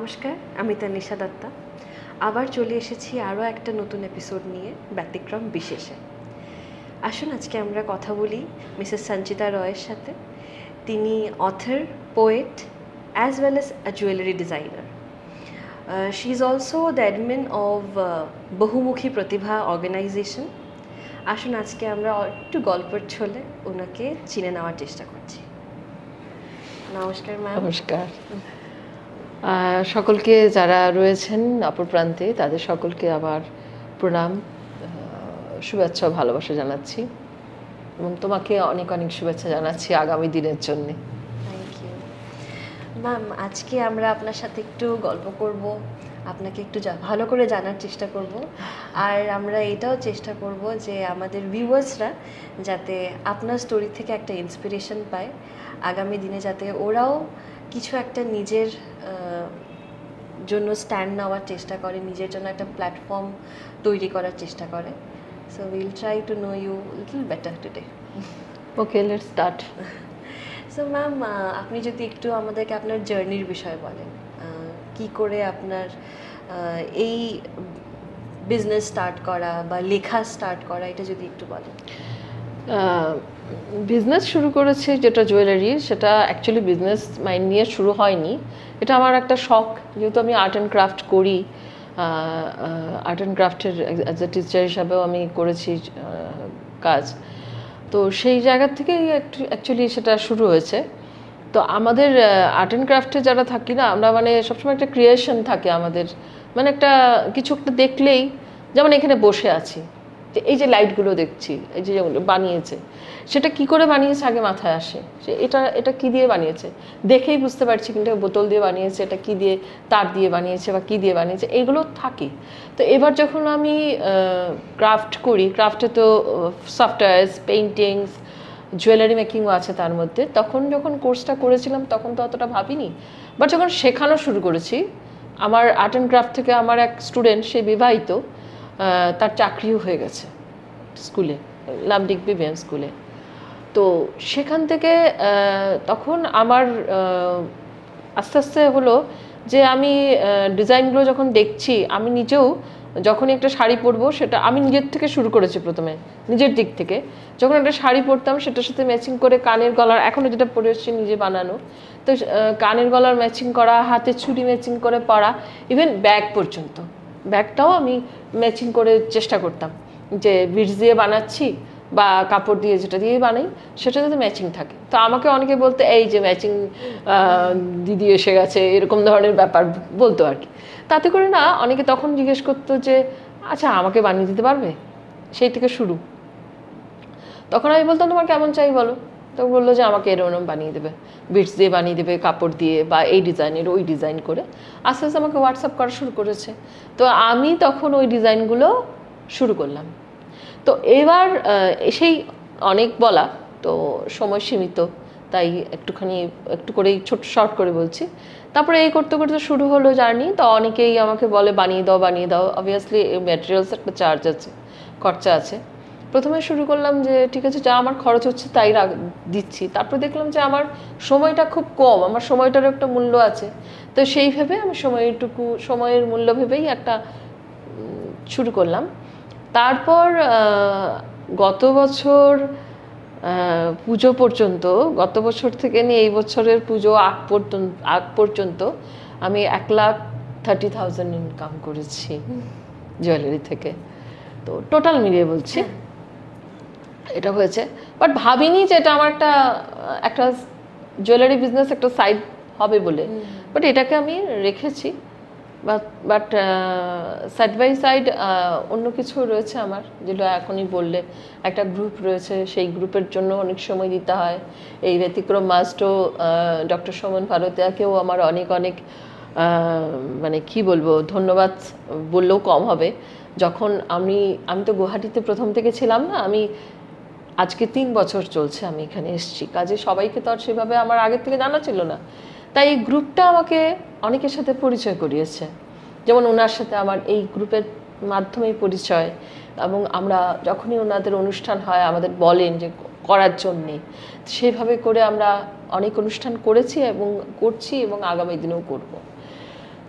নমস্কার, আমি তানিশা দত্তা। আবার চলে এসেছি আরও একটা নতুন এপিসোড নিয়ে ব্যতিক্রম বিশেষে। আসুন আজকে আমরা কথা বলি মিসেস সঞ্চিতা রয়ের সাথে। তিনি author, poet as well as a jewellery designer. She is also the admin of বহুমুখী প্রতিভা অর্গানাইজেশন। আসুন আজকে আমরা একটু গল্পের ছলে ওনাকে চিনে নেওয়ার চেষ্টা করছি। নমস্কার ম্যাম। নমস্কার। সকলকে যারা রয়েছেন অপর প্রান্তে তাদের সকলকে আবার প্রণাম, শুভেচ্ছা ও ভালোবাসা জানাচ্ছি এবং তোমাকে অনেক অনেক শুভেচ্ছা জানাচ্ছি আগামী দিনের জন্যে। Thank you ma'am. আজকে আমরা আপনার সাথে একটু গল্প করব, আপনাকে একটু ভালো করে জানার চেষ্টা করব, আর আমরা এটাও চেষ্টা করব যে আমাদের ভিউয়ার্সরা যাতে আপনার স্টোরি থেকে একটা ইন্সপিরেশন পায়, আগামী দিনে যাতে ওরাও কিছু একটা নিজের জন্য স্ট্যান্ড নেওয়ার চেষ্টা করে, নিজের জন্য একটা প্ল্যাটফর্ম তৈরি করার চেষ্টা করে। So will try to know you little better today. Okay, let's start. So ma'am, আপনি যদি একটু আমাদেরকে আপনার জার্নির বিষয়ে বলেন, কি করে আপনার এই বিজনেস স্টার্ট করা বা লেখা স্টার্ট করা, এটা যদি একটু বলেন। বিজনেস শুরু করেছি যেটা জুয়েলারি, সেটা অ্যাকচুয়ালি বিজনেস মাইন্ড নিয়ে শুরু হয়নি। এটা আমার একটা শখ, যেহেতু আমি আর্ট অ্যান্ড ক্রাফট করি। আর্ট অ্যান্ড ক্রাফটের অ্যাজ এ টিচার হিসাবেও আমি করেছি কাজ। তো সেই জায়গা থেকেই অ্যাকচুয়ালি সেটা শুরু হয়েছে। তো আমাদের আর্ট অ্যান্ড ক্রাফটে যারা থাকি না, আমরা মানে সবসময় একটা ক্রিয়েশন থাকে আমাদের, মানে একটা কিছু একটা দেখলেই, যেমন এখানে বসে আছি, যে এই যে লাইটগুলো দেখছি, এই যে যেগুলো বানিয়েছে, সেটা কি করে বানিয়েছে আগে মাথায় আসে, যে এটা কি দিয়ে বানিয়েছে, দেখেই বুঝতে পারছি কিন্তু বোতল দিয়ে বানিয়েছে, এটা কি দিয়ে, তার দিয়ে বানিয়েছে বা কি দিয়ে বানিয়েছে, এইগুলো থাকে। তো এবার যখন আমি ক্রাফট করি, ক্রাফটে তো সফটওয়্যার্স, পেইন্টিংস, জুয়েলারি মেকিংও আছে তার মধ্যে। তখন যখন কোর্সটা করেছিলাম তখন তো অতটা ভাবিনি, বাট যখন শেখানো শুরু করেছি, আমার আর্ট অ্যান্ড ক্রাফট থেকে আমার এক স্টুডেন্ট, সে বিবাহিত, তার চাকরিও হয়ে গেছে স্কুলে, লামডিক বিবিএম স্কুলে। তো সেখান থেকে তখন আমার আস্তে আস্তে হলো যে আমি ডিজাইনগুলো যখন দেখছি, আমি নিজেও যখনই একটা শাড়ি পরবো, সেটা আমি নিজের থেকে শুরু করেছি, প্রথমে নিজের দিক থেকে। যখন একটা শাড়ি পরতাম, সেটার সাথে ম্যাচিং করে কানের গলার, এখনও যেটা পরে এসেছি নিজে বানানো, তো কানের গলার ম্যাচিং করা, হাতে চুড়ি ম্যাচিং করে পরা, ইভেন ব্যাগ পর্যন্ত, ব্যাগটাও আমি ম্যাচিং করে চেষ্টা করতাম যে বিটস দিয়ে বানাচ্ছি বা কাপড় দিয়ে, যেটা দিয়ে বানাই সেটা যাতে ম্যাচিং থাকে। তো আমাকে অনেকে বলতে, এই যে ম্যাচিং দিদি এসে গেছে, এরকম ধরনের ব্যাপার বলতো আর কি। তাতে করে না অনেকে তখন জিজ্ঞেস করতো যে আচ্ছা আমাকে বানিয়ে দিতে পারবে, সেই থেকে শুরু। তখন আমি বলতাম তোমার কেমন চাই বলো, তো বললো যে আমাকে এরকম বানিয়ে দেবে, বিটস দিয়ে বানিয়ে দেবে, কাপড় দিয়ে, বা এই ডিজাইনের ওই ডিজাইন করে। আস্তে আস্তে আমাকে হোয়াটসঅ্যাপ করা শুরু করেছে। তো আমি তখন ওই ডিজাইনগুলো শুরু করলাম। তো এবার সেই অনেক বলা, তো সময় সীমিত, তাই একটু করেই ছোট শর্ট করে বলছি। তারপরে এই করতে করতে শুরু হলো জার্নি। তো অনেকেই আমাকে বলে বানিয়ে দাও বানিয়ে দাও, অবভিয়াসলি ম্যাটেরিয়ালস একটা চার্জ আছে, খরচা আছে। প্রথমে শুরু করলাম যে ঠিক আছে, যা আমার খরচ হচ্ছে তাই দিচ্ছি। তারপর দেখলাম যে আমার সময়টা খুব কম, আমার সময়টারও একটা মূল্য আছে। তো সেই ভেবে আমি সময়ের মূল্য ভেবেই একটা শুরু করলাম। তারপর গত বছর পুজো পর্যন্ত, গত বছর থেকে নিয়ে এই বছরের পুজো আগ পর্যন্ত আমি 1,30,000 ইনকাম করেছি জুয়েলারি থেকে। তো টোটাল মিলিয়ে বলছি এটা হয়েছে। বাট ভাবিনি যে এটা আমার একটা জুয়েলারি বিজনেস একটা সাইড হবে বলে, বাট এটাকে আমি রেখেছি। বাট সাইড বাই সাইড অন্য কিছু রয়েছে আমার, যেটা এখনই বললে, একটা গ্রুপ রয়েছে, সেই গ্রুপের জন্য অনেক সময় দিতে হয়। এই ব্যতিক্রম মাস্টও ডক্টর সুমন ভারতীয়াকেও আমার অনেক অনেক মানে কি বলবো, ধন্যবাদ বললেও কম হবে। যখন আমি তো গুয়াহাটিতে প্রথম থেকে ছিলাম না, আমি আজকে 3 বছর চলছে আমি এখানে এসেছি কাজে। সবাইকে তো আর সেভাবে আমার আগের থেকে জানা ছিল না, তাই এই গ্রুপটা আমাকে অনেকের সাথে পরিচয় করিয়েছে। যেমন ওনার সাথে আমার এই গ্রুপের মাধ্যমেই পরিচয়, এবং আমরা যখনই ওনাদের অনুষ্ঠান হয় আমাদের বলেন যে করার জন্যে, সেইভাবে করে আমরা অনেক অনুষ্ঠান করেছি এবং করছি এবং আগামী দিনেও করব।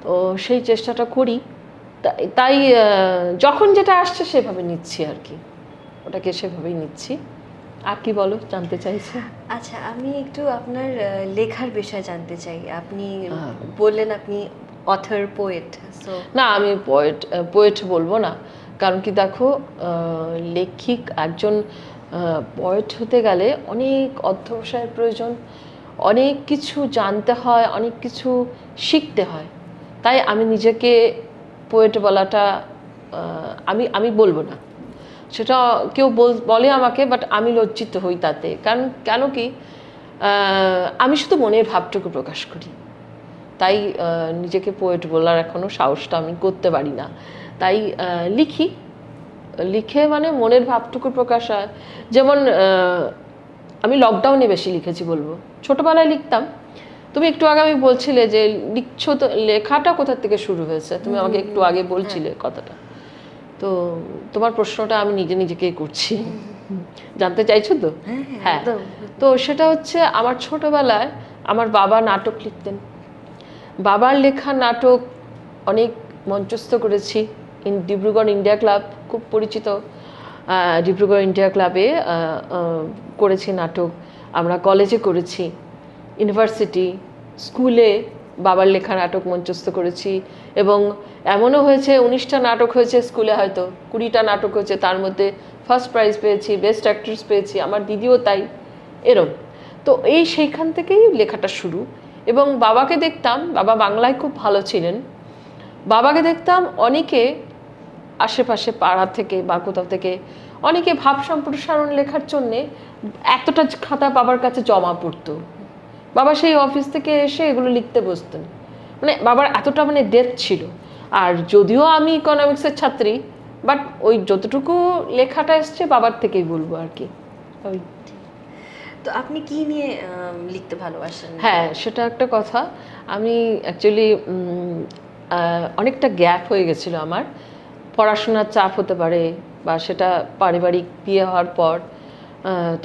তো সেই চেষ্টাটা করি। তাই যখন যেটা আসছে সেভাবে নিচ্ছি আর কি, ওটাকে সেভাবেই নিচ্ছি। আর কি বলো, জানতে চাইছে? আচ্ছা, আমি একটু আপনার লেখার বিষয়ে জানতে চাই। আপনি বললেন আপনি অথর, পোয়েট। সো না, আমি পোয়েট বলবো না, কারণ কি দেখো, লেখিক একজন পোয়েট হতে গেলে অনেক অধ্যবসায়ের প্রয়োজন, অনেক কিছু জানতে হয়, অনেক কিছু শিখতে হয়। তাই আমি নিজেকে পোয়েট বলাটা আমি আমি বলবো না। সেটা কেউ বলে আমাকে, বাট আমি লজ্জিত হই তাতে। কারণ কেন কি, আমি শুধু মনের ভাবটুকু প্রকাশ করি, তাই নিজেকে পোয়েট বলার এখনও সাহসটা আমি করতে পারি না। তাই লিখে মানে মনের ভাবটুকু প্রকাশ হয়। যেমন আমি লকডাউনে বেশি লিখেছি বলবো, ছোটবেলায় লিখতাম। তুমি একটু আগে আমি বলছিলে যে লিখছো, তো লেখাটা কোথা থেকে শুরু হয়েছে, তুমি আমাকে একটু আগে বলছিলে কথাটা। তো তোমার প্রশ্নটা আমি নিজেকেই করছি, জানতে চাইছো তো? হ্যাঁ, তো সেটা হচ্ছে আমার ছোটবেলায় আমার বাবা নাটক লিখতেন। বাবার লেখা নাটক অনেক মঞ্চস্থ করেছি। ডিব্রুগড় ইন্ডিয়া ক্লাব খুব পরিচিত, ডিব্রুগড় ইন্ডিয়া ক্লাবে করেছি নাটক। আমরা কলেজে করেছি, ইউনিভার্সিটি, স্কুলে বাবার লেখা নাটক মঞ্চস্থ করেছি। এবং এমনও হয়েছে 19টা নাটক হয়েছে স্কুলে, হয়তো 20টা নাটক হয়েছে, তার মধ্যে ফার্স্ট প্রাইজ পেয়েছি, বেস্ট অ্যাক্ট্রেস পেয়েছি, আমার দিদিও তাই, এরম। তো সেইখান থেকেই লেখাটা শুরু। এবং বাবাকে দেখতাম, বাবা বাংলায় খুব ভালো ছিলেন। বাবাকে দেখতাম অনেকে আশেপাশে পাড়া থেকে বা কোথাও থেকে অনেকে ভাব সম্প্রসারণ লেখার জন্যে এতটা খাতা বাবার কাছে জমা পড়তো। বাবা সেই অফিস থেকে এসে এগুলো লিখতে বসতেন। মানে বাবার এতটা মানে ডেপথ ছিল। আর যদিও আমি ইকোনমিক্সের ছাত্রী, বাট ওই যতটুকু লেখাটা এসছে বাবার থেকেই বলবো আর কি। ওই তো আপনি কি নিয়ে লিখতে ভালোবাসেন? হ্যাঁ, সেটা একটা কথা। আমি অ্যাকচুয়ালি অনেকটা গ্যাপ হয়ে গেছিলো আমার। পড়াশোনার চাপ হতে পারে, বা সেটা পারিবারিক বিয়ে হওয়ার পর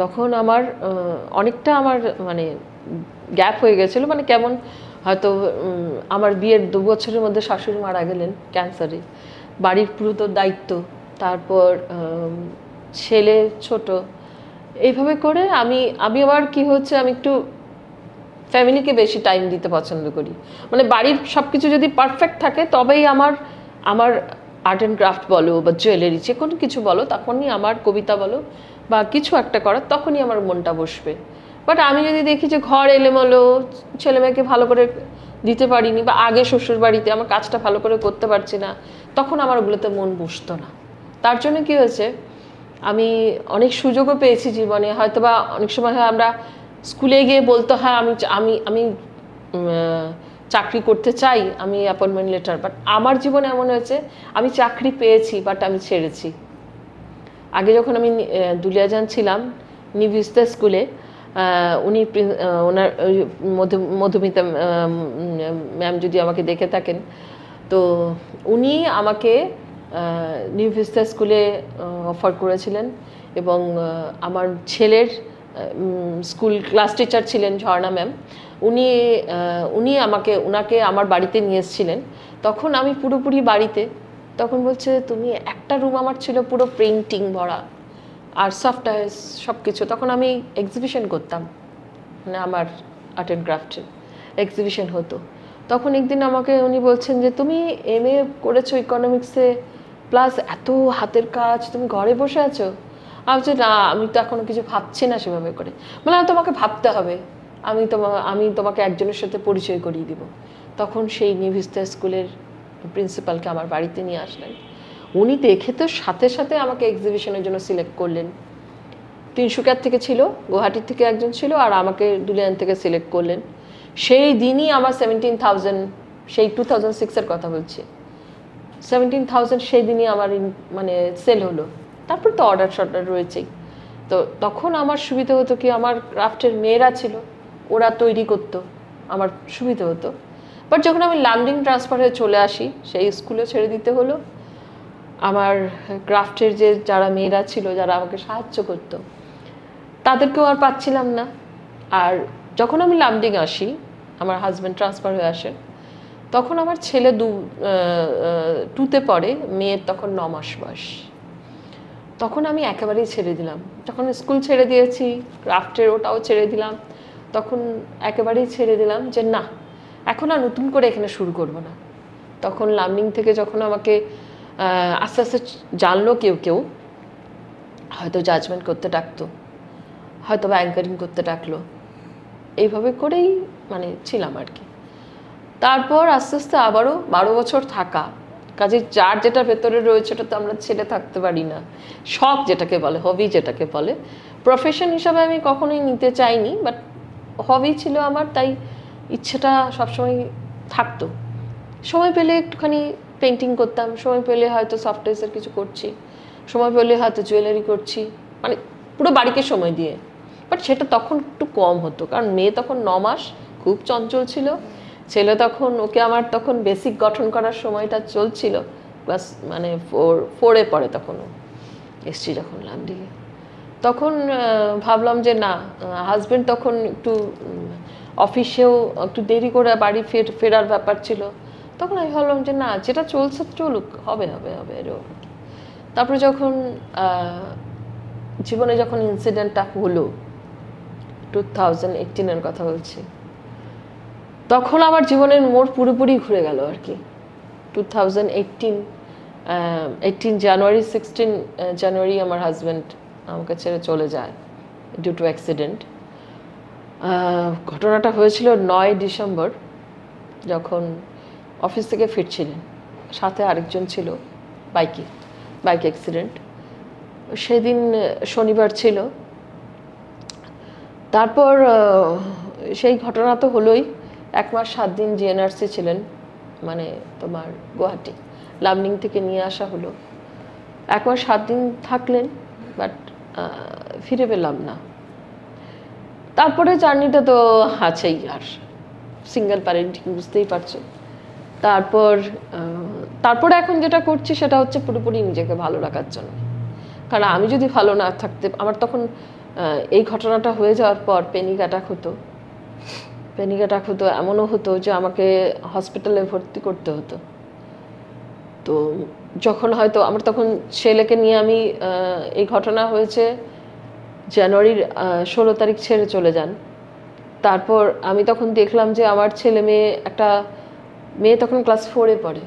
তখন আমার অনেকটা আমার মানে গ্যাপ হয়ে গেছিলো। মানে কেমন, হয়তো আমার বিয়ের 2 বছরের মধ্যে শাশুড়ি মারা গেলেন ক্যান্সারে, বাড়ির পুরো তো দায়িত্ব, তারপর ছেলে ছোট, এইভাবে করে আমি আবার কি হচ্ছে, আমি একটু ফ্যামিলিকে বেশি টাইম দিতে পছন্দ করি। মানে বাড়ির সব কিছু যদি পারফেক্ট থাকে তবেই আমার আর্ট অ্যান্ড ক্রাফট বলো বা জুয়েলারি, যে কোনো কিছু বলো, তখনই আমার কবিতা বলো বা কিছু একটা করার, তখনই আমার মনটা বসবে। বাট আমি যদি দেখি যে ঘর এলোমেলো, ছেলে মেয়েকে ভালো করে দিতে পারিনি, বা আগে শ্বশুর বাড়িতে আমার কাজটা ভালো করে করতে পারছি না, তখন আমার ওগুলোতে মন বসতো না। তার জন্য কি হয়েছে, আমি অনেক সুযোগও পেয়েছি জীবনে। হয়তো বা অনেক সময় হয় আমরা স্কুলে গিয়ে বলতে হয় আমি আমি আমি চাকরি করতে চাই, আমি অ্যাপয়েন্টমেন্ট লেটার, বাট আমার জীবনে এমন হয়েছে আমি চাকরি পেয়েছি বাট আমি ছেড়েছি। আগে যখন আমি দুলিয়াজান ছিলাম নিউ ভিস্তা স্কুলে, উনি ওনার মধুমিতা ম্যাম যদি আমাকে দেখে থাকেন, তো উনি আমাকে নিউ ভিস্তা স্কুলে অফার করেছিলেন। এবং আমার ছেলের স্কুল ক্লাস টিচার ছিলেন ঝর্ণা ম্যাম, উনাকে আমার বাড়িতে নিয়ে এসেছিলেন। তখন আমি পুরোপুরি বাড়িতে, তখন বলছে তুমি, একটা রুম আমার ছিল পুরো পেইন্টিং ভরা আর সফটওয়্যার সব কিছু। তখন আমি এক্সিবিশন করতাম, মানে আমার আর্ট অ্যান্ড ক্রাফটের এক্সিবিশন হতো। তখন একদিন আমাকে উনি বলছেন যে তুমি MA করেছো ইকোনমিক্সে, প্লাস এত হাতের কাজ, তুমি ঘরে বসে আছো? আমি বলছি না, আমি তো এখনো কিছু ভাবছি না সেভাবে করে। মানে তোমাকে ভাবতে হবে, আমি তোমাকে একজনের সাথে পরিচয় করিয়ে দিব। তখন সেই নিউ ভিস্তা স্কুলের প্রিন্সিপালকে আমার বাড়িতে নিয়ে আসলেন। উনি দেখে তো সাথে সাথে আমাকে এক্সিবিশনের জন্য সিলেক্ট করলেন। তিনসুকিয়ার থেকে ছিল, গুয়াহাটির থেকে একজন ছিল, আর আমাকে দুলিয়ান থেকে সিলেক্ট করলেন। সেই দিনই আমার 17,000, সেই 2006-এর কথা বলছি, 17,000 সেই দিনই আমার মানে সেল হলো। তারপর তো অর্ডার রয়েছেই। তো তখন আমার সুবিধা হতো কি, আমার ক্রাফটের মেয়েরা ছিল, ওরা তৈরি করতো, আমার সুবিধা হতো। বাট যখন আমি লামডিং ট্রান্সফার হয়ে চলে আসি, সেই স্কুলে ছেড়ে দিতে হলো। আমার ক্রাফটের যে যারা মেয়েরা ছিল, যারা আমাকে সাহায্য করতো, তাদেরকেও আর পাচ্ছিলাম না। আর যখন আমি লামডিং আসি, আমার হাজব্যান্ড ট্রান্সফার হয়ে আসেন, তখন আমার ছেলে টুতে পড়ে, মেয়ের তখন 9 মাস বয়স। তখন আমি একেবারেই ছেড়ে দিলাম, যখন স্কুল ছেড়ে দিয়েছি, ক্রাফটের ওটাও ছেড়ে দিলাম, তখন একেবারেই ছেড়ে দিলাম যে না, এখন আর নতুন করে এখানে শুরু করব না। তখন লার্নিং থেকে যখন আমাকে আস্তে আস্তে জানলো কেউ কেউ, হয়তো জাজমেন্ট করতে ডাকতো, হয়তো বা অ্যাঙ্কারিং করতে ডাকলো, এইভাবে করেই মানে ছিলাম আর কি। তারপর আস্তে আস্তে আবারও 12 বছর থাকা, কাজে যার যেটা ভেতরে রয়েছে ওটা তো আমরা ছেড়ে থাকতে পারি না। শখ যেটাকে বলে, হবি যেটাকে বলে, প্রফেশন হিসাবে আমি কখনোই নিতে চাইনি, বাট হবি ছিল আমার, তাই ইচ্ছেটা সবসময় থাকতো। সময় পেলে একটুখানি পেন্টিং করতাম, সময় পেলে হয়তো সফটওয়্যারের কিছু করছি, সময় পেলে হয়তো জুয়েলারি করছি, মানে পুরো বাড়িকে সময় দিয়ে। বাট সেটা তখন একটু কম হতো, কারণ মেয়ে তখন 9 মাস, খুব চঞ্চল ছিল। ছেলে তখন, ওকে আমার তখন বেসিক গঠন করার সময়টা চলছিল, ক্লাস মানে 4-এ পড়ে তখন এসছি যখন লামডিগে। তখন ভাবলাম যে না, হাজব্যান্ড তখন একটু অফিসেও একটু দেরি করে বাড়ি ফেরার ব্যাপার ছিল। তখন আমি ভাবলাম যে না, যেটা চলছে চলুক, হবে হবে হবে এরকম। তারপরে যখন জীবনে যখন ইনসিডেন্টটা হলো, 2018-এর কথা বলছি, তখন আমার জীবনের মোড় পুরোপুরি ঘুরে গেল আর কি। 2018 জানুয়ারি, 16 জানুয়ারি আমার হাজব্যান্ড আমাকে ছেড়ে চলে যায় ডিউ টু অ্যাক্সিডেন্ট। ঘটনাটা হয়েছিল 9 ডিসেম্বর, যখন অফিস থেকে ফিরছিলেন, সাথে আরেকজন ছিল, বাইক অ্যাক্সিডেন্ট। সেদিন শনিবার ছিল। তারপর সেই ঘটনা তো হলোই। 1 মাস 7 দিন জিএনআরসি ছিলেন, মানে তোমার গুয়াহাটি, লামনিং থেকে নিয়ে আসা হলো। 1 মাস 7 দিন থাকলেন, বাট ফিরে পেলাম না। তারপরে জার্নিটা তো আছেই, আর সিঙ্গেল প্যারেন্টিং বুঝতেই পারছো। তারপরে এখন যেটা করছি সেটা হচ্ছে পুরোপুরি নিজেকে ভালো রাখার জন্য। কারণ আমি যদি ভালো না থাকতে, আমার তখন এই ঘটনাটা হয়ে যাওয়ার পর প্যানিক অ্যাটাক হতো, এমনও হতো যে আমাকে হসপিটালে ভর্তি করতে হতো। তো যখন হয়তো আমার তখন ছেলেকে নিয়ে আমি, এই ঘটনা হয়েছে জানুয়ারির 16 তারিখ ছেড়ে চলে যান। তারপর আমি তখন দেখলাম যে আমার ছেলে মেয়ে, একটা মেয়ে তখন ক্লাস 4-এ পড়ে,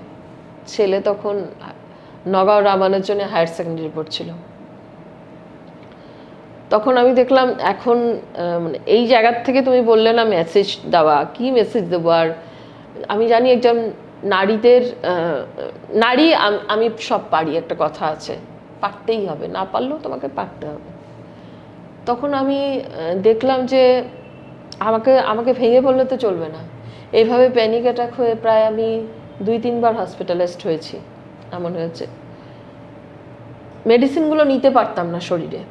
ছেলে তখন নগাঁও রামানুজনে হায়ার সেকেন্ডারি পড়ছিল। তখন আমি দেখলাম এখন মানে এই জায়গার থেকে তুমি বললে না মেসেজ দেওয়া, কি মেসেজ দেবো? আর আমি জানি একজন নারী, আমি সব পারি, একটা কথা আছে, পারতেই হবে, না পারলেও তোমাকে পারতে হবে। তখন আমি দেখলাম যে আমাকে ভেঙে পড়লে তো চলবে না। এইভাবে প্যানিক অ্যাটাক হয়ে প্রায় আমি 2-3 বার হসপিটালাইজড হয়েছি। এমন হয়েছে মেডিসিনগুলো নিতে পারতাম না শরীরে,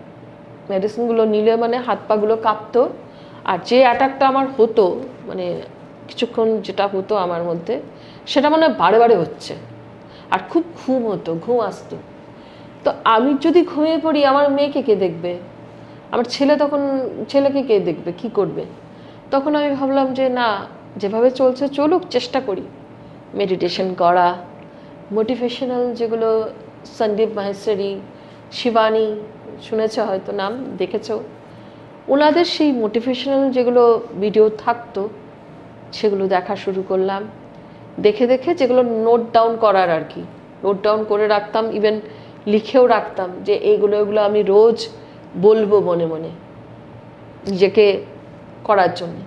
মেডিসিনগুলো নিলে মানে হাত পাগুলো কাঁপতো। আর যে অ্যাটাকটা আমার হতো, মানে কিছুক্ষণ যেটা হতো আমার মধ্যে, সেটা মানে বারে বারে হচ্ছে। আর খুব ঘুম আসতো। তো আমি যদি ঘুমিয়ে পড়ি, আমার মেয়েকে কে দেখবে? আমার ছেলেকে কে দেখবে, কি করবে? তখন আমি ভাবলাম যে না, যেভাবে চলছে চলুক, চেষ্টা করি মেডিটেশন করা, মোটিভেশনাল যেগুলো, সন্দীপ মাহেশ্বরী, শিবানী, শুনেছ হয়তো, নাম দেখেছ, ওনাদের সেই মোটিভেশনাল যেগুলো ভিডিও থাকতো, সেগুলো দেখা শুরু করলাম। দেখে যেগুলো নোট ডাউন করার আর কি, নোট ডাউন করে রাখতাম, ইভেন লিখেও রাখতাম যে এগুলো আমি রোজ বলবো মনে মনে নিজেকে করার জন্য।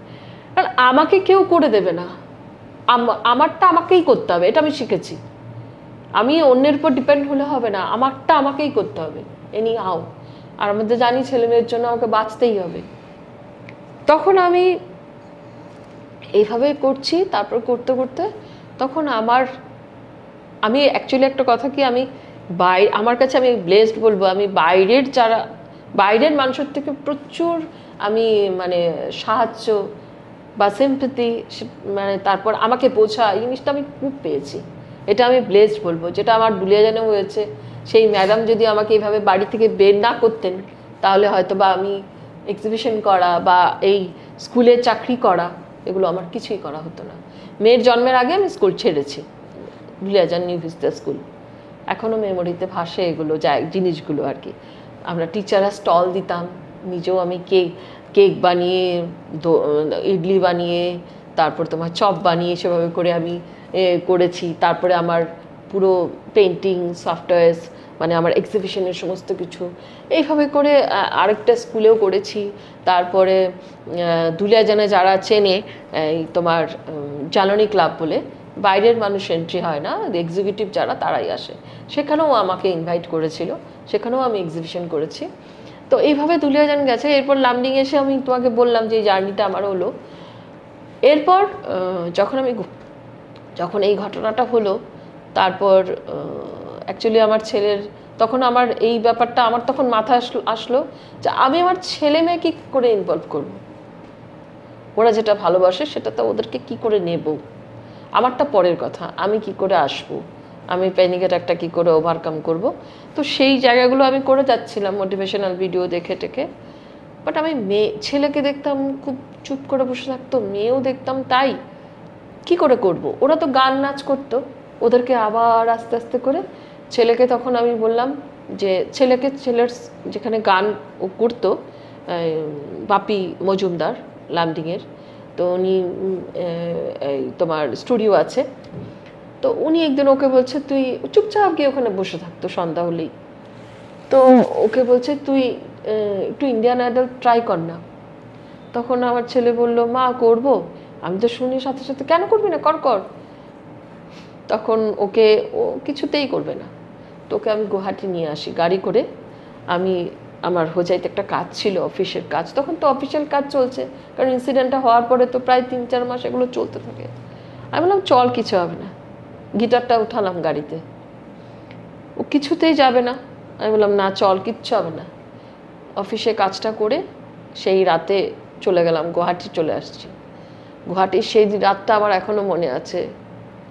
কারণ আমাকে কেউ করে দেবে না, আমারটা আমাকেই করতে হবে, এটা আমি শিখেছি। আমি অন্যের উপর ডিপেন্ড হলে হবে না, আমারটা আমাকেই করতে হবে এনি হাউ। আর আমাদের জানি ছেলে মেয়ের জন্য আমাকে বাঁচতেই হবে। তখন আমি এইভাবে করছি। তারপর করতে করতে তখন আমি অ্যাকচুয়ালি একটা কথা কি, আমার কাছে আমি ব্লেসড বলবো, আমি বাইরের মানুষের থেকে প্রচুর আমি মানে সাহায্য বা সিম্পথি, মানে তারপর আমাকে বোঝা, এই জিনিসটা আমি খুব পেয়েছি। এটা আমি ব্লেসড বলবো। যেটা আমার দুলিয়াজানে হয়েছে, সেই ম্যাডাম যদি আমাকে এইভাবে বাড়ি থেকে বের না করতেন, তাহলে হয়তো বা আমি এক্সিবিশন করা বা এই স্কুলে চাকরি করা, এগুলো আমার কিছুই করা হতো না। মেয়ের জন্মের আগে আমি স্কুল ছেড়েছি, দুলিয়াজান নিউ ভিস্তা স্কুল। এখনও মেমোরিতে ভাসে এগুলো, জিনিসগুলো আর কি। আমরা টিচাররা স্টল দিতাম, নিজেও আমি কেক বানিয়ে, ইডলি বানিয়ে, তারপর তোমার চপ বানিয়ে সেভাবে করে আমি করেছি। তারপরে আমার পুরো পেন্টিং সফটওয়্যার্স, মানে আমার এক্সিবিশনের সমস্ত কিছু এইভাবে করে আরেকটা স্কুলেও করেছি। তারপরে দুলিয়াজানে যারা চেনে, এই তোমার জালনি ক্লাব বলে, বাইরের মানুষ এন্ট্রি হয় না, এক্সিকিউটিভ যারা তারাই আসে, সেখানেও আমাকে ইনভাইট করেছিল, সেখানেও আমি এক্সিবিশন করেছি। তো এইভাবে দুলিয়াজান গেছে। এরপর লামডিং এসে আমি তোমাকে বললাম যে এই জার্নিটা আমার হলো। এরপর যখন এই ঘটনাটা হলো, তারপর অ্যাকচুয়ালি আমার ছেলের তখন আমার এই ব্যাপারটা আমার তখন মাথায় আসলো যে আমি আমার ছেলে মেয়ে কী করে ইনভলভ করব, ওরা যেটা ভালোবাসে সেটা তো ওদেরকে কি করে নেব, আমারটা পরের কথা, আমি কি করে আসব, আমি প্যানিক অ্যাটাকটা কী করে ওভারকাম করব। তো সেই জায়গাগুলো আমি করে যাচ্ছিলাম মোটিভেশনাল ভিডিও দেখে টেকে। বাট আমি ছেলেকে দেখতাম খুব চুপ করে বসে থাকতো, মেয়েও দেখতাম তাই। কি করে করব, ওরা তো গান নাচ করতো, ওদেরকে আবার আস্তে আস্তে করে ছেলেকে তখন আমি বললাম যে ছেলের যেখানে গান ও করতো, বাপি মজুমদার লামডিংয়ের, তো উনি তোমার স্টুডিও আছে, তো উনি একদিন ওকে বলছে তুই চুপচাপ গিয়ে ওখানে বসে থাকতো সন্ধ্যা হলেই, তো ওকে বলছে তুই একটু ইন্ডিয়ান আইডল ট্রাই কর না। তখন আমার ছেলে বলল মা করব। আমি তো শুনি সাথে সাথে কেন করবি না, কর কর। তখন ও কিছুতেই করবে না। তোকে আমি গুয়াহাটি নিয়ে আসি গাড়ি করে। আমার হোজাইতে একটা কাজ ছিল, অফিসের কাজ, তখন তো অফিসিয়াল কাজ চলছে, কারণ ইনসিডেন্টটা হওয়ার পরে তো প্রায় 3-4 মাস এগুলো চলতে থাকে। আমি বললাম চল, কিছু হবে না। গিটারটা উঠালাম গাড়িতে, ও কিছুতেই যাবে না। আমি বললাম না চল, কিচ্ছু হবে না। অফিসে কাজটা করে সেই রাতে চলে গেলাম, গুয়াহাটি চলে আসছি। গুয়াহাটির সেই রাতটা আমার এখনও মনে আছে।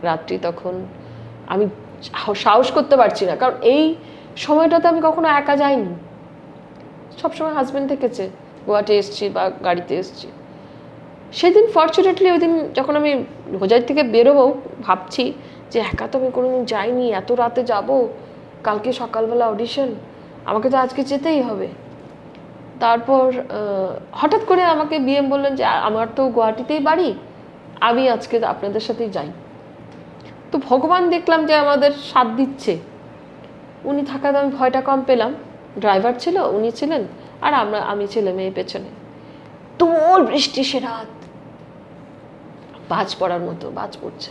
রাত্রি তখন আমি সাহস করতে পারছি না, কারণ এই সময়টাতে আমি কখনো একা যাইনি, সবসময় হাজব্যান্ড থেকেছে, গুয়াহাটি এসছি বা গাড়িতে এসছি। সেদিন ফর্চুনেটলি ওই দিন যখন আমি হোজাই থেকে বেরোবো, ভাবছি যে একা তো আমি কোনোদিন যাইনি, এত রাতে যাব, কালকে সকালবেলা অডিশন, আমাকে তো আজকে যেতেই হবে। তারপর হঠাৎ করে আমাকে বিএম বললেন যে আমার তো গুয়াহাটিতেই বাড়ি, আমি আজকে আপনাদের সাথেই যাই। তো ভগবান দেখলাম যে আমাদের সাথ দিচ্ছে, উনি থাকাতে আমি ভয়টা কম পেলাম। ড্রাইভার ছিল, উনি ছিলেন, আর আমি ছেলে মেয়ে পেছনে। তুমুল বৃষ্টি, সে রাত বাজ পড়ার মতো বাজ পড়ছে।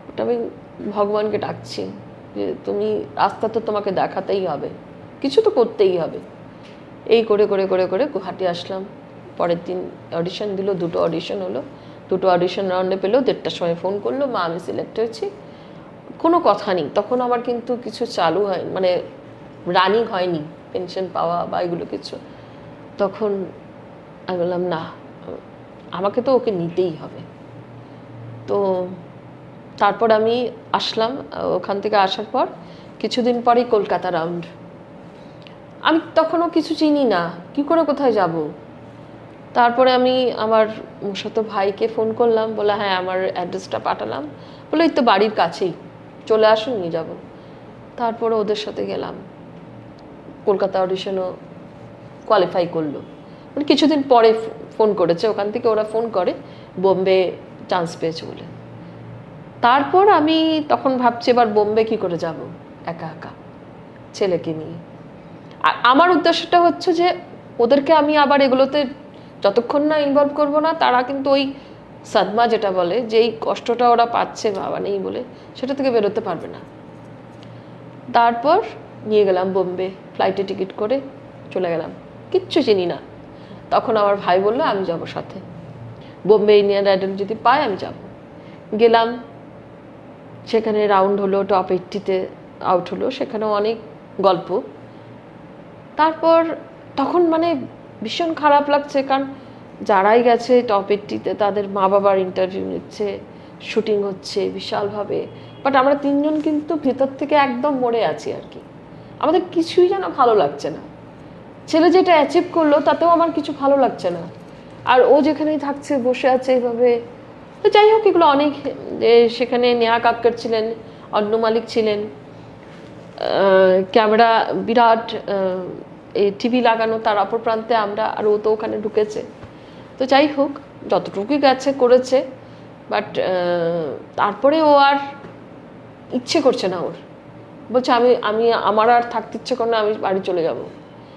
ওটা আমি ভগবানকে ডাকছি যে তুমি রাস্তা তো তোমাকে দেখাতেই হবে, কিছু তো করতেই হবে। এই করে করে করে করে গুয়াহাটি আসলাম। পরের দিন অডিশন দিল, 2টো অডিশন হলো, 2টো অডিশন রাউন্ডে পেলো। 1:30টার সময় ফোন করলো, মা আমি সিলেক্ট হয়েছি। কোনো কথা নেই, তখন আমার কিন্তু কিছু চালু হয়, মানে রানিং হয়নি, পেনশন পাওয়া বা এগুলো কিছু। তখন আমি বললাম না, আমাকে তো ওকে নিতেই হবে। তো তারপর আমি আসলাম। ওখান থেকে আসার পর কিছুদিন পরেই কলকাতা রাউন্ড। আমি তখনও কিছু চিনি না, কি করে কোথায় যাব। তারপরে আমি আমার মশাতো ভাইকে ফোন করলাম, বলে হ্যাঁ আমার অ্যাড্রেসটা পাঠালাম, বলে এই তো বাড়ির কাছেই, চলে আসুন নিয়ে যাব। তারপরে ওদের সাথে গেলাম, কলকাতা অডিশনও কোয়ালিফাই করলো। মানে কিছুদিন পরে ফোন করেছে, ওখান থেকে ওরা ফোন করে বোম্বে চান্স পেয়েছে বলে। তারপর আমি তখন ভাবছি এবার বোম্বে কি করে যাব একা একা ছেলেকে নিয়ে। আর আমার উদ্দেশ্যটা হচ্ছে যে ওদেরকে আমি আবার এগুলোতে যতক্ষণ না ইনভলভ করবো না, তারা কিন্তু ওই সাদমা যেটা বলে, যে এই কষ্টটা ওরা পাচ্ছে বাবা নেই বলে, সেটা থেকে বেরোতে পারবে না। তারপর নিয়ে গেলাম বোম্বে, ফ্লাইটে টিকিট করে চলে গেলাম, কিচ্ছু চিনি না। তখন আমার ভাই বললো আমি যাব সাথে, বোম্বে ইন্ডিয়ান আইডল যদি পাই আমি যাব। গেলাম, সেখানে রাউন্ড হলো, টপ 80-তে আউট হলো, সেখানেও অনেক গল্প। তারপর তখন মানে ভীষণ খারাপ লাগছে, কারণ যারাই গেছে টপ 80-তে তাদের মা বাবার ইন্টারভিউ নিচ্ছে, শুটিং হচ্ছে বিশালভাবে, বাট আমরা 3জন কিন্তু ভেতর থেকে একদম মরে আছি আর কি। আমাদের কিছুই যেন ভালো লাগছে না। ছেলে যেটা অ্যাচিভ করলো তাতেও আমার কিছু ভালো লাগছে না, আর ও যেখানেই থাকছে বসে আছে এইভাবে, তো যাই হোক, এগুলো অনেক, সেখানে নেহা কাক্কর ছিলেন, অন্ন মালিক ছিলেন, ক্যামেরা বিরাট, এই টিভি লাগানো তার অপর প্রান্তে আমরা, আর ও তো ওখানে ঢুকেছে। তো যাই হোক, যতটুকুই গেছে করেছে, বাট তারপরে ও আর ইচ্ছে করছে না, ওর বলছে আমি আমি আমার আর থাকতে ইচ্ছে করে না, আমি বাড়ি চলে যাব,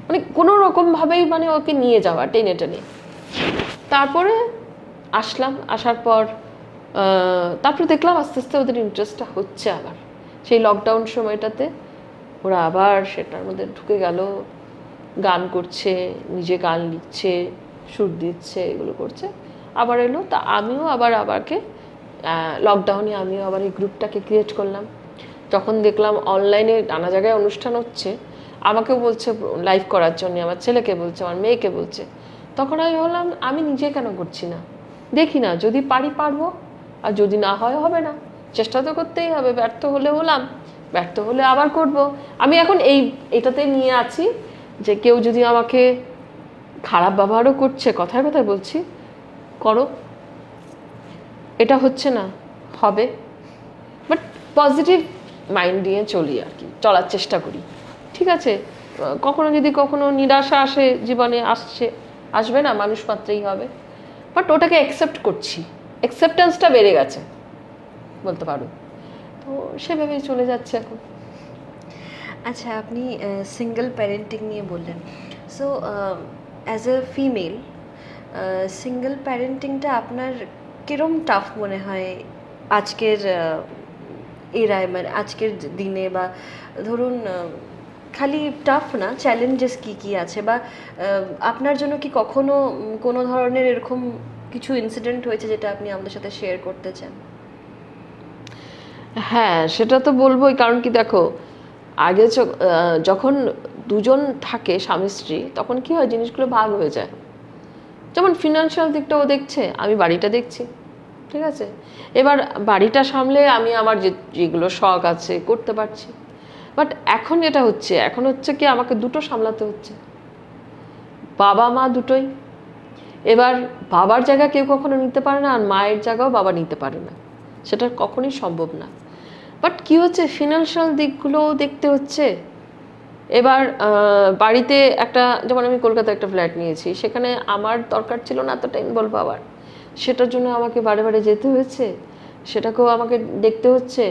মানে কোনো রকমভাবেই মানে ওকে নিয়ে যাওয়া টেনে টেনে। তারপরে আসলাম, আসার পর তারপরে দেখলাম আস্তে আস্তে ওদের ইন্টারেস্টটা হচ্ছে আবার, সেই লকডাউন সময়টাতে ওরা আবার সেটার মধ্যে ঢুকে গেল, গান করছে, নিজে গান লিখছে, সুর দিচ্ছে, এগুলো করছে, আবার এলো। তা আমিও আবার আবারকে লকডাউনে আমিও আবার এই গ্রুপটাকে ক্রিয়েট করলাম। যখন দেখলাম অনলাইনে নানা জায়গায় অনুষ্ঠান হচ্ছে, আমাকেও বলছে লাইভ করার জন্য, আমার ছেলেকে বলছে, আমার মেয়েকে বলছে, তখন আমি বললাম আমি নিজে কেন করছি না, দেখি না, যদি পারি পারবো, আর যদি না হয় হবে না, চেষ্টা তো করতেই হবে, ব্যর্থ হলে হলাম, ব্যর্থ হলে আবার করব। আমি এখন এটাতে নিয়ে আছি যে কেউ যদি আমাকে খারাপ ব্যবহারও করছে, কথায় কথায় বলছি করো, এটা হচ্ছে না, হবে, বাট পজিটিভ মাইন্ড দিয়ে চলি আর কি, চলার চেষ্টা করি। ঠিক আছে, কখনো যদি কখনো নিরাশা আসে জীবনে, আসবে না, মানুষ মাত্রেই হবে, বাট ওটাকে অ্যাকসেপ্ট করছি, অ্যাকসেপ্টেন্সটা বেড়ে গেছে বলতে পারো, তো সেভাবেই চলে যাচ্ছে এখন। আচ্ছা, আপনি সিঙ্গেল প্যারেন্টিং নিয়ে বললেন, so as a female single প্যারেন্টিংটা আপনার কিরম টাফ মনে হয় আজকের এরায়, মানে আজকের দিনে, বা ধরুন খালি টাফ না, চ্যালেঞ্জেস কী কী আছে, বা আপনার জন্য কি কখনো কোনো ধরনের এরকম কিছু ইনসিডেন্ট হয়েছে যেটা আপনি আমাদের সাথে শেয়ার করতে চান? হ্যাঁ, সেটা তো বলবোই, কারণ কি দেখো, আগে যখন দুজন থাকে স্বামী স্ত্রী, তখন কি হয়, জিনিসগুলো ভাগ হয়ে যায়। যেমন ফিনান্সিয়াল দিকটাও দেখছে, আমি বাড়িটা দেখছি, ঠিক আছে, এবার বাড়িটা সামলে আমি আমার যেগুলো শখ আছে করতে পারছি। বাট এখন যেটা হচ্ছে, এখন হচ্ছে কি আমাকে দুটো সামলাতে হচ্ছে, বাবা মা দুটোই। এবার বাবার জায়গা কেউ কখনো নিতে পারে না, আর মায়ের জায়গাও বাবা নিতে পারে না, সেটা কখনোই সম্ভব না। বাট কি হচ্ছে, ফিনান্সিয়াল দিকগুলোও দেখতে হচ্ছে। এবার বাড়িতে একটা, যেমন আমি কলকাতায় একটা ফ্ল্যাট নিয়েছি, সেখানে আমার দরকার ছিল না এতটা ইনভলভ হওয়ার, সেটার জন্য আমাকে বারে বারে যেতে হয়েছে, সেটাকেও আমাকে দেখতে হচ্ছে।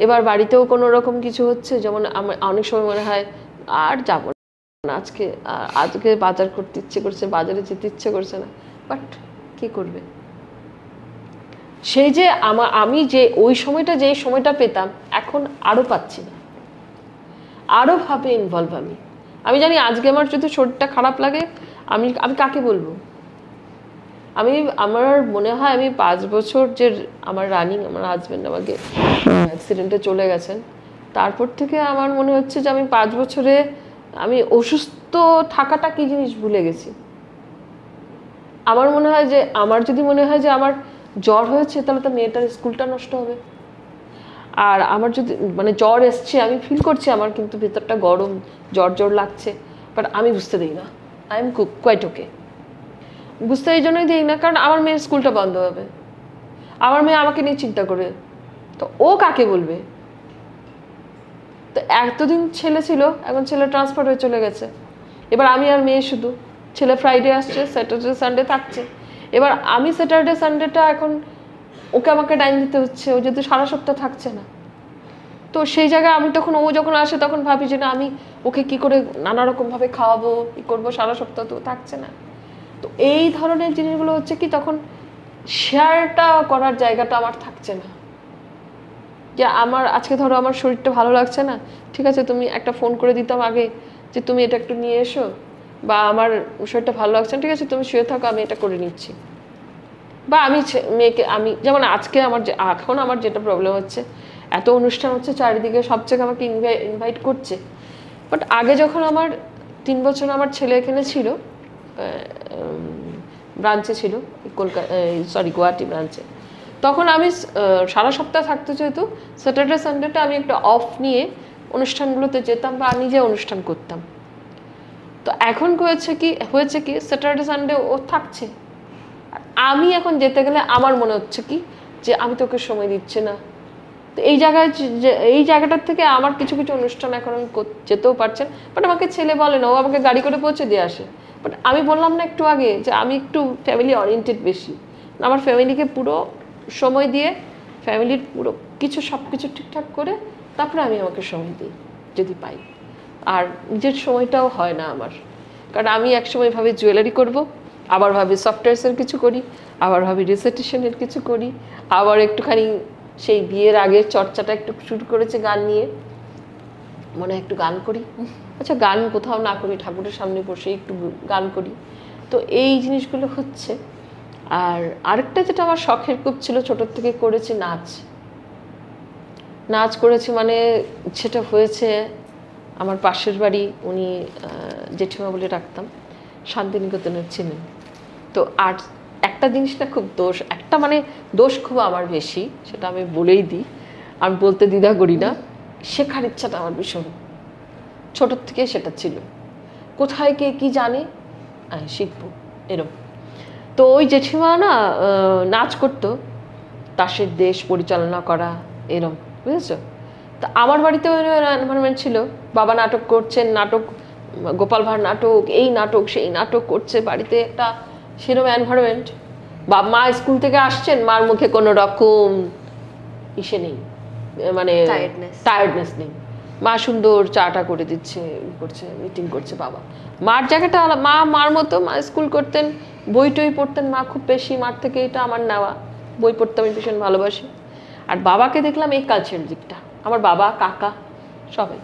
এবার বাড়িতেও কোনো রকম কিছু হচ্ছে, যেমন আমার অনেক সময় মনে হয় আর যাবো না আজকে বাজার করতে ইচ্ছে করছে, বাজারে যেতে ইচ্ছে করছে না, বাট কি করবে, সেই যে আমি যে ওই সময়টা যেই সময়টা পেতাম, এখন আরও পাচ্ছি না, আরও ভাবে ইনভলভ আমি জানি আজকে আমার যদি শরীরটা খারাপ লাগে, আমি কাকে বলবো। আমার মনে হয় আমি 5 বছর যে আমার রানিং, আমার হাজব্যান্ড আমাকে অ্যাক্সিডেন্টে চলে গেছেন, তারপর থেকে আমার মনে হচ্ছে যে আমি 5 বছরে আমি অসুস্থ থাকাটা কি জিনিস ভুলে গেছি। আমার মনে হয় যে যদি মনে হয় যে আমার জ্বর হয়েছে, তাহলে তো মেয়েটার স্কুলটা নষ্ট হবে। আর আমার যদি মানে জ্বর এসছে, আমি ফিল করছি আমার কিন্তু ভেতরটা গরম, জ্বর লাগছে, বাট আমি বুঝতে দিই না, আই এম কোয়াইট ওকে, বুঝতে এই জন্যই দিই না, কারণ আমার মেয়ের স্কুলটা বন্ধ হবে, আমার মেয়ে আমাকে নিয়ে চিন্তা করে, তো ও কাকে বলবে। তো এতদিন ছেলে ছিল, এখন ছেলে ট্রান্সফার হয়ে চলে গেছে, এবার আমি আর মেয়ে শুধু, ছেলে ফ্রাইডে আসছে, স্যাটারডে সানডে থাকছে, এবার আমি স্যাটারডে সানডেটা এখন ওকে আমাকে টাইম দিতে হচ্ছে, ও যদি সারা সপ্তাহ থাকছে না, তো সেই জায়গায় আমি তখন, ও যখন আসে তখন ভাবি যে না, আমি ওকে কি করে নানা রকমভাবে খাওয়াবো, কি করবো, সারা সপ্তাহ তো থাকছে না। তো এই ধরনের জিনিসগুলো হচ্ছে কি, তখন শেয়ারটা করার জায়গাটা আমার থাকছে না, যে আমার আজকে ধরো আমার শরীরটা ভালো লাগছে না, ঠিক আছে, তুমি একটা ফোন করে দিতাম আগে যে তুমি এটা একটু নিয়ে এসো, বা আমার শরীরটা ভালো লাগছে না, ঠিক আছে তুমি শুয়ে থাকো, আমি এটা করে নিচ্ছি। বা আমি মেয়েকে, আমি যেমন আজকে এখন আমার যেটা প্রবলেম হচ্ছে, এত অনুষ্ঠান হচ্ছে চারিদিকে, সব জায়গায় আমাকে ইনভাইট করছে, বাট আগে যখন আমার 3 বছর আমার ছেলে এখানে ছিল, ব্রাঞ্চে ছিল, গুয়াহাটি ব্রাঞ্চে, তখন আমি সারা সপ্তাহ থাকতে, যেহেতু স্যাটারডে সানডেটা আমি একটা অফ নিয়ে অনুষ্ঠানগুলোতে যেতাম বা নিজে অনুষ্ঠান করতাম। তো এখন হয়েছে কি স্যাটারডে সানডে ও থাকছে, আমি এখন যেতে গেলে আমার মনে হচ্ছে কি যে আমি তোকে সময় দিচ্ছে না। তো এই জায়গায় এই জায়গাটার থেকে আমার কিছু কিছু অনুষ্ঠান এখন আমি যেতেও পারছেন, বাট আমাকে ছেলে বলে না, ও আমাকে গাড়ি করে পৌঁছে দিয়ে আসে। বাট আমি বললাম না একটু আগে যে আমি একটু ফ্যামিলি ওরিয়েন্টেড বেশি, আমার ফ্যামিলিকে পুরো সময় দিয়ে ফ্যামিলির পুরো কিছু সব কিছু ঠিকঠাক করে তারপরে আমি আমাকে সময় দিই যদি পাই। আর নিজের সময়টাও হয় না আমার, কারণ আমি একসময় ভাবি জুয়েলারি করব, আবার ভাবি সফটওয়্যারসের কিছু করি, আবার ভাবি রিসেপশনের কিছু করি, আবার একটুখানি সেই বিয়ের আগের চর্চাটা একটু শুরু করেছে গান নিয়ে, মনে হয় একটু গান করি। আচ্ছা গান কোথাও না করি, ঠাকুরের সামনে বসে একটু গান করি। তো এই জিনিসগুলো হচ্ছে। আর আরেকটা যেটা আমার শখের খুব ছিল, ছোটোর থেকে করেছি নাচ। নাচ করেছি মানে সেটা হয়েছে আমার পাশের বাড়ি, উনি জেঠিমা বলে ডাকতাম, শান্তিনিকেতনের ছিলেন। তো আর একটা জিনিসটা খুব দোষ, একটা মানে দোষ খুব আমার বেশি, সেটা আমি বলেই দিই, আমি বলতে দ্বিধা করি না। শেখার ইচ্ছাটা আমার ভীষণ ছোটোর থেকে সেটা ছিল, কোথায় কে কী জানে শিখবো এরকম। তো ওই জেঠিমা না নাচ করতো, তাসের দেশ পরিচালনা করা এরকম, বুঝেছো? তা আমার বাড়িতেও এনভায়রনমেন্ট ছিল, বাবা নাটক করছেন, নাটক গোপাল ভাঁড় নাটক, এই নাটক সেই নাটক করছে, বাড়িতে একটা সেরকম এনভায়রনমেন্ট। মা স্কুল থেকে আসছেন, মার মুখে কোনো রকম ইসে নেই, মানে টায়ার্ডনেস নেই, মা সুন্দর চাটা করে দিচ্ছে, করছে, মিটিং করছে। বাবা মার জায়গাটা মা মার মতো, মা স্কুল করতেন, বই টই পড়তেন, মা খুব বেশি মার থেকে এটা আমার নেওয়া, বই পড়তে আমি ভীষণ ভালোবাসি। আর বাবাকে দেখলাম এই কালচারাল দিকটা, আমার বাবা কাকা সবাই।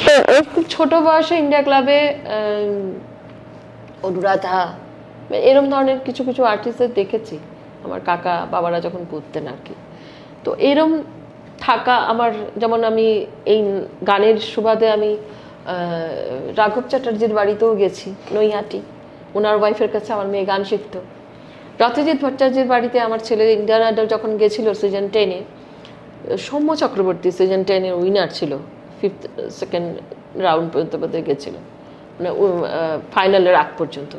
তো খুব ছোটো বয়সে ইন্ডিয়া ক্লাবে অনুরাধা এরম ধরনের কিছু কিছু আর্টিস্টদের দেখেছি আমার কাকা বাবারা যখন পড়তেন আর কি। তো এরম থাকা আমার, যেমন আমি এই গানের সুবাদে আমি রাঘব চ্যাটার্জির বাড়িতেও গেছি, নৈহাটি, ওনার ওয়াইফের কাছে আমার মেয়ে গান শিখতো। রথজিৎ ভট্টাচার্যের বাড়িতে আমার ছেলে ইন্ডিয়ান আইডল যখন গেছিল সিজন 10-এ, সৌম্য চক্রবর্তী সিজন 10-এর উইনার ছিল, 5th সেকেন্ড রাউন্ড পর্যন্ত বোধহয় গেছিল, মানে ফাইনালের আগ পর্যন্ত।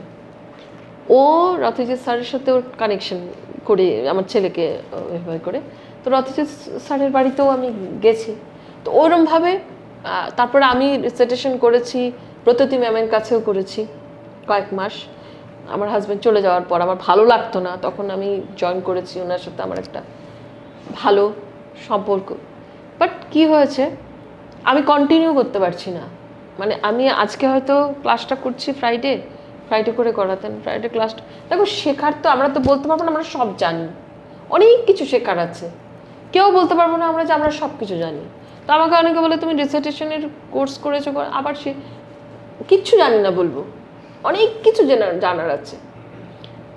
ও রথজিৎ স্যারের সাথে ওর কানেকশন করে আমার ছেলেকে এভাবে করে, তো রথজিৎ স্যারের বাড়িতেও আমি গেছি। তো ওরমভাবে তারপরে আমি রিসাইটেশন করেছি, প্রতিটি ম্যামের কাছেও করেছি কয়েক মাস। আমার হাজব্যান্ড চলে যাওয়ার পর আমার ভালো লাগতো না, তখন আমি জয়েন করেছি, ওনার সাথে আমার একটা ভালো সম্পর্ক। বাট কি হয়েছে, আমি কন্টিনিউ করতে পারছি না। মানে আমি আজকে হয়তো ক্লাসটা করছি ফ্রাইডে করে করাতেন, ফ্রাইডে ক্লাসটা দেখো, শেখার তো আমরা তো বলতে পারবো না আমরা সব জানি, অনেক কিছু শেখার আছে, কেউ বলতে পারবো না আমরা যে আমরা সব কিছু জানি। তো আমাকে অনেকে বলে তুমি রিসাইটেশনের কোর্স করেছো, আবার সে কিচ্ছু জানি না বলবো, অনেক কিছু জানার আছে।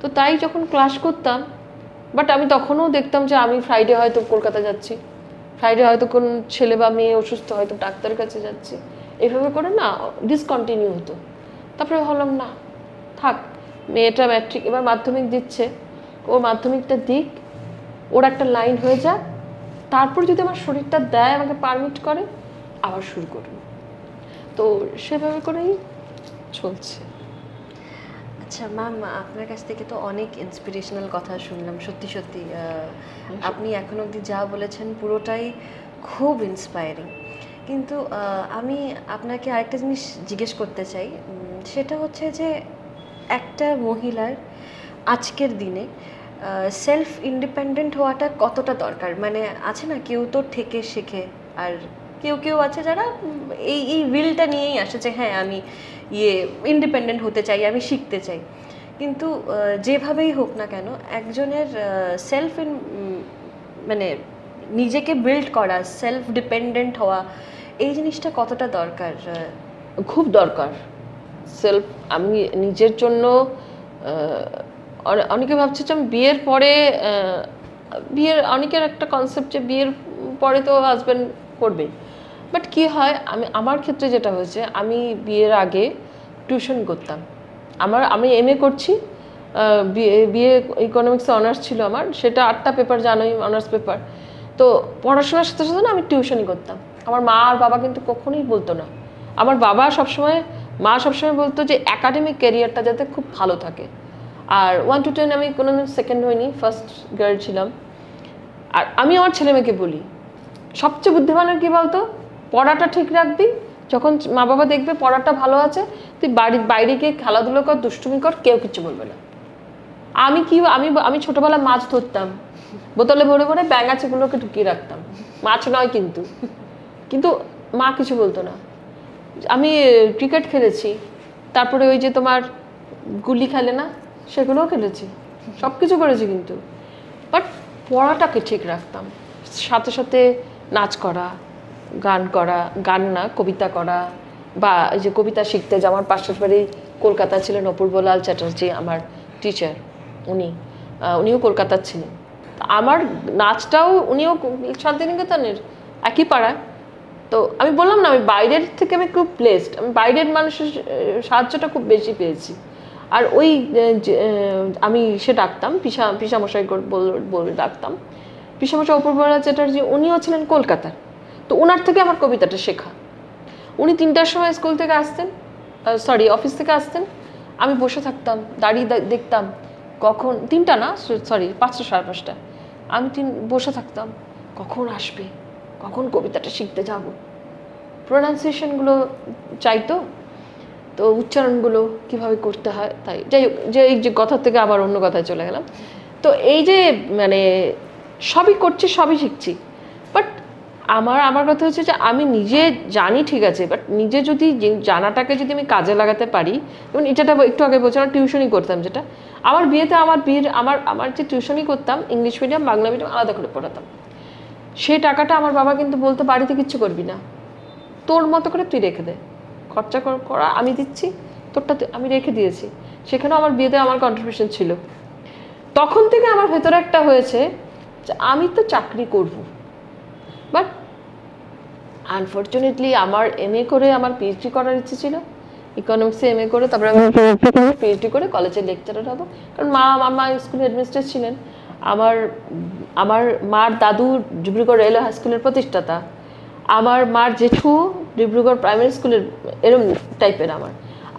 তো তাই যখন ক্লাস করতাম, বাট আমি তখনও দেখতাম যে আমি ফ্রাইডে হয়তো কলকাতা যাচ্ছি, ফ্রাইডে হয়তো কোন ছেলে বা মেয়ে অসুস্থ হয়তো ডাক্তারের কাছে যাচ্ছি, এইভাবে করে না ডিসকন্টিনিউ হতো। তারপরে ভাবলাম না থাক, মেয়েটা ম্যাট্রিক এবার মাধ্যমিক দিচ্ছে, ও মাধ্যমিকটা দিক, ওর একটা লাইন হয়ে যাক, তারপর যদি আমার শরীরটা দেয়, আমাকে পারমিট করে, আবার শুরু করব। তো সেভাবে করেই চলছে। আচ্ছা ম্যাম, আপনার কাছ থেকে তো অনেক ইন্সপিরেশনাল কথা শুনলাম, সত্যি সত্যি আপনি এখন অবধি যা বলেছেন পুরোটাই খুব ইন্সপায়ারিং। কিন্তু আমি আপনাকে আরেকটা জিনিস জিজ্ঞেস করতে চাই, সেটা হচ্ছে যে একটা মহিলার আজকের দিনে সেলফ ইন্ডিপেন্ডেন্ট হওয়াটা কতটা দরকার? মানে আছে না, কেউ তো থেকে শেখে, আর কেউ আছে যারা এই উইলটা নিয়েই আসে যে হ্যাঁ আমি ইন্ডিপেন্ডেন্ট হতে চাই, আমি শিখতে চাই। কিন্তু যেভাবেই হোক না কেন, একজনের মানে নিজেকে বিল্ড করা, সেলফ ডিপেন্ডেন্ট হওয়া, এই জিনিসটা কতটা দরকার? খুব দরকার। সেলফ, আমি নিজের জন্য, অনেকে ভাবছে যে আমি বিয়ের পরে, অনেকের একটা কনসেপ্ট যে বিয়ের পরে তো হাজব্যান্ড করবেই, বাট কি হয়, আমার ক্ষেত্রে যেটা হয়েছে, আমি বিয়ের আগে টিউশন করতাম। আমি MA করছি, বিএ ইকোনমিক্সে অনার্স ছিল আমার, সেটা 8টা পেপার জানোই, অনার্স পেপার। তো পড়াশোনার সাথে সাথে না আমি টিউশনই করতাম। আমার মা আর বাবা কিন্তু কখনোই বলতো না, মা সবসময় বলতো যে একাডেমিক ক্যারিয়ারটা যাতে খুব ভালো থাকে। আর 1 to 10 আমি কোনোদিন সেকেন্ড হইনি, ফার্স্ট গার্ল ছিলাম। আর আমি আমার ছেলে মেয়েকে বলি, সবচেয়ে বুদ্ধিমানের কি বলতো, পড়াটা ঠিক রাখবি, যখন মা বাবা দেখবে পড়াটা ভালো আছে, তুই বাইরে গিয়ে খেলাধুলো কর, দুষ্টুমি কর, কেউ কিছু বলবে না। আমি ছোটবেলায় মাছ ধরতাম, বোতলে ভরে ভরে ব্যাঙাচিগুলোকে ঢুকিয়ে রাখতাম, মাছ নয় কিন্তু, কিন্তু মা কিছু বলতো না। আমি ক্রিকেট খেলেছি, তারপরে ওই যে তোমার গুলি খেলে না, সেগুলোও খেলেছি, সব কিছু করেছি, কিন্তু বাট পড়াটাকে ঠিক রাখতাম। সাথে সাথে নাচ করা, গান না কবিতা করা, বা এই যে কবিতা শিখতে যে আমার পাশের বাড়ি কলকাতা ছিলেন অপূর্বলাল চ্যাটার্জি আমার টিচার, উনিও কলকাতার ছিলেন। আমার নাচটাও উনিও শান্তিনিকেতনের একই পাড়ায়। তো আমি বললাম না, আমি বাইরের থেকে আমি খুব ব্লেসড, আমি বাইরের মানুষের সাহায্যটা খুব বেশি পেয়েছি। আর ওই আমি সে ডাকতাম পিসামশাই বলে ডাকতাম, পিসামশাই অপূর্বলাল চ্যাটার্জি, উনিও ছিলেন কলকাতার। তো ওনার থেকে আমার কবিতাটা শেখা। উনি 3টার সময় স্কুল থেকে আসতেন, অফিস থেকে আসতেন, আমি বসে থাকতাম, দাঁড়িয়ে দেখতাম কখন, 3টা না, 5টা, 5:30, আমি বসে থাকতাম কখন আসবে, কখন কবিতাটা শিখতে যাব। প্রোনাউন্সিয়েশনগুলো চাইতো, তো উচ্চারণগুলো কিভাবে করতে হয়, তাই যাই হোক, যে এই যে কথা থেকে আবার অন্য কথায় চলে গেলাম। তো এই যে মানে সবই করছি, সবই শিখছি, বাট আমার কথা হচ্ছে যে আমি নিজে জানি ঠিক আছে, বাট নিজে যদি জানাটাকে যদি আমি কাজে লাগাতে পারি, যেমন এটা একটু আগে বলছিলাম টিউশনই করতাম, যেটা আমার বিয়েতে আমার যে টিউশনই করতাম, ইংলিশ মিডিয়াম বাংলা মিডিয়াম আলাদা করে পড়াতাম, সেই টাকাটা আমার বাবা কিন্তু বলতো বাড়িতে কিচ্ছু করবি না, তোর মতো করে তুই রেখে দে, খরচা করা আমি দিচ্ছি, তোরটা আমি রেখে দিয়েছি। সেখানেও আমার বিয়েতে আমার কন্ট্রিবিউশন ছিল। তখন থেকে আমার ভেতরে একটা হয়েছে যে আমি তো চাকরি করব, বাট আনফর্চুনেটলি আমার MA করে আমার PhD করার ইচ্ছে ছিল, ইকোনমিক্সে MA করে তারপরে আমি PhD করে কলেজের লেকচারার হব। কারণ মামা স্কুলের হেডমিস্ট্রেস ছিলেন, আমার মার দাদু ডিব্রুগড় রেলওয়ে হাই স্কুলের প্রতিষ্ঠাতা, আমার মার জেঠু ডিব্রুগড় প্রাইমারি স্কুলের এরম টাইপের,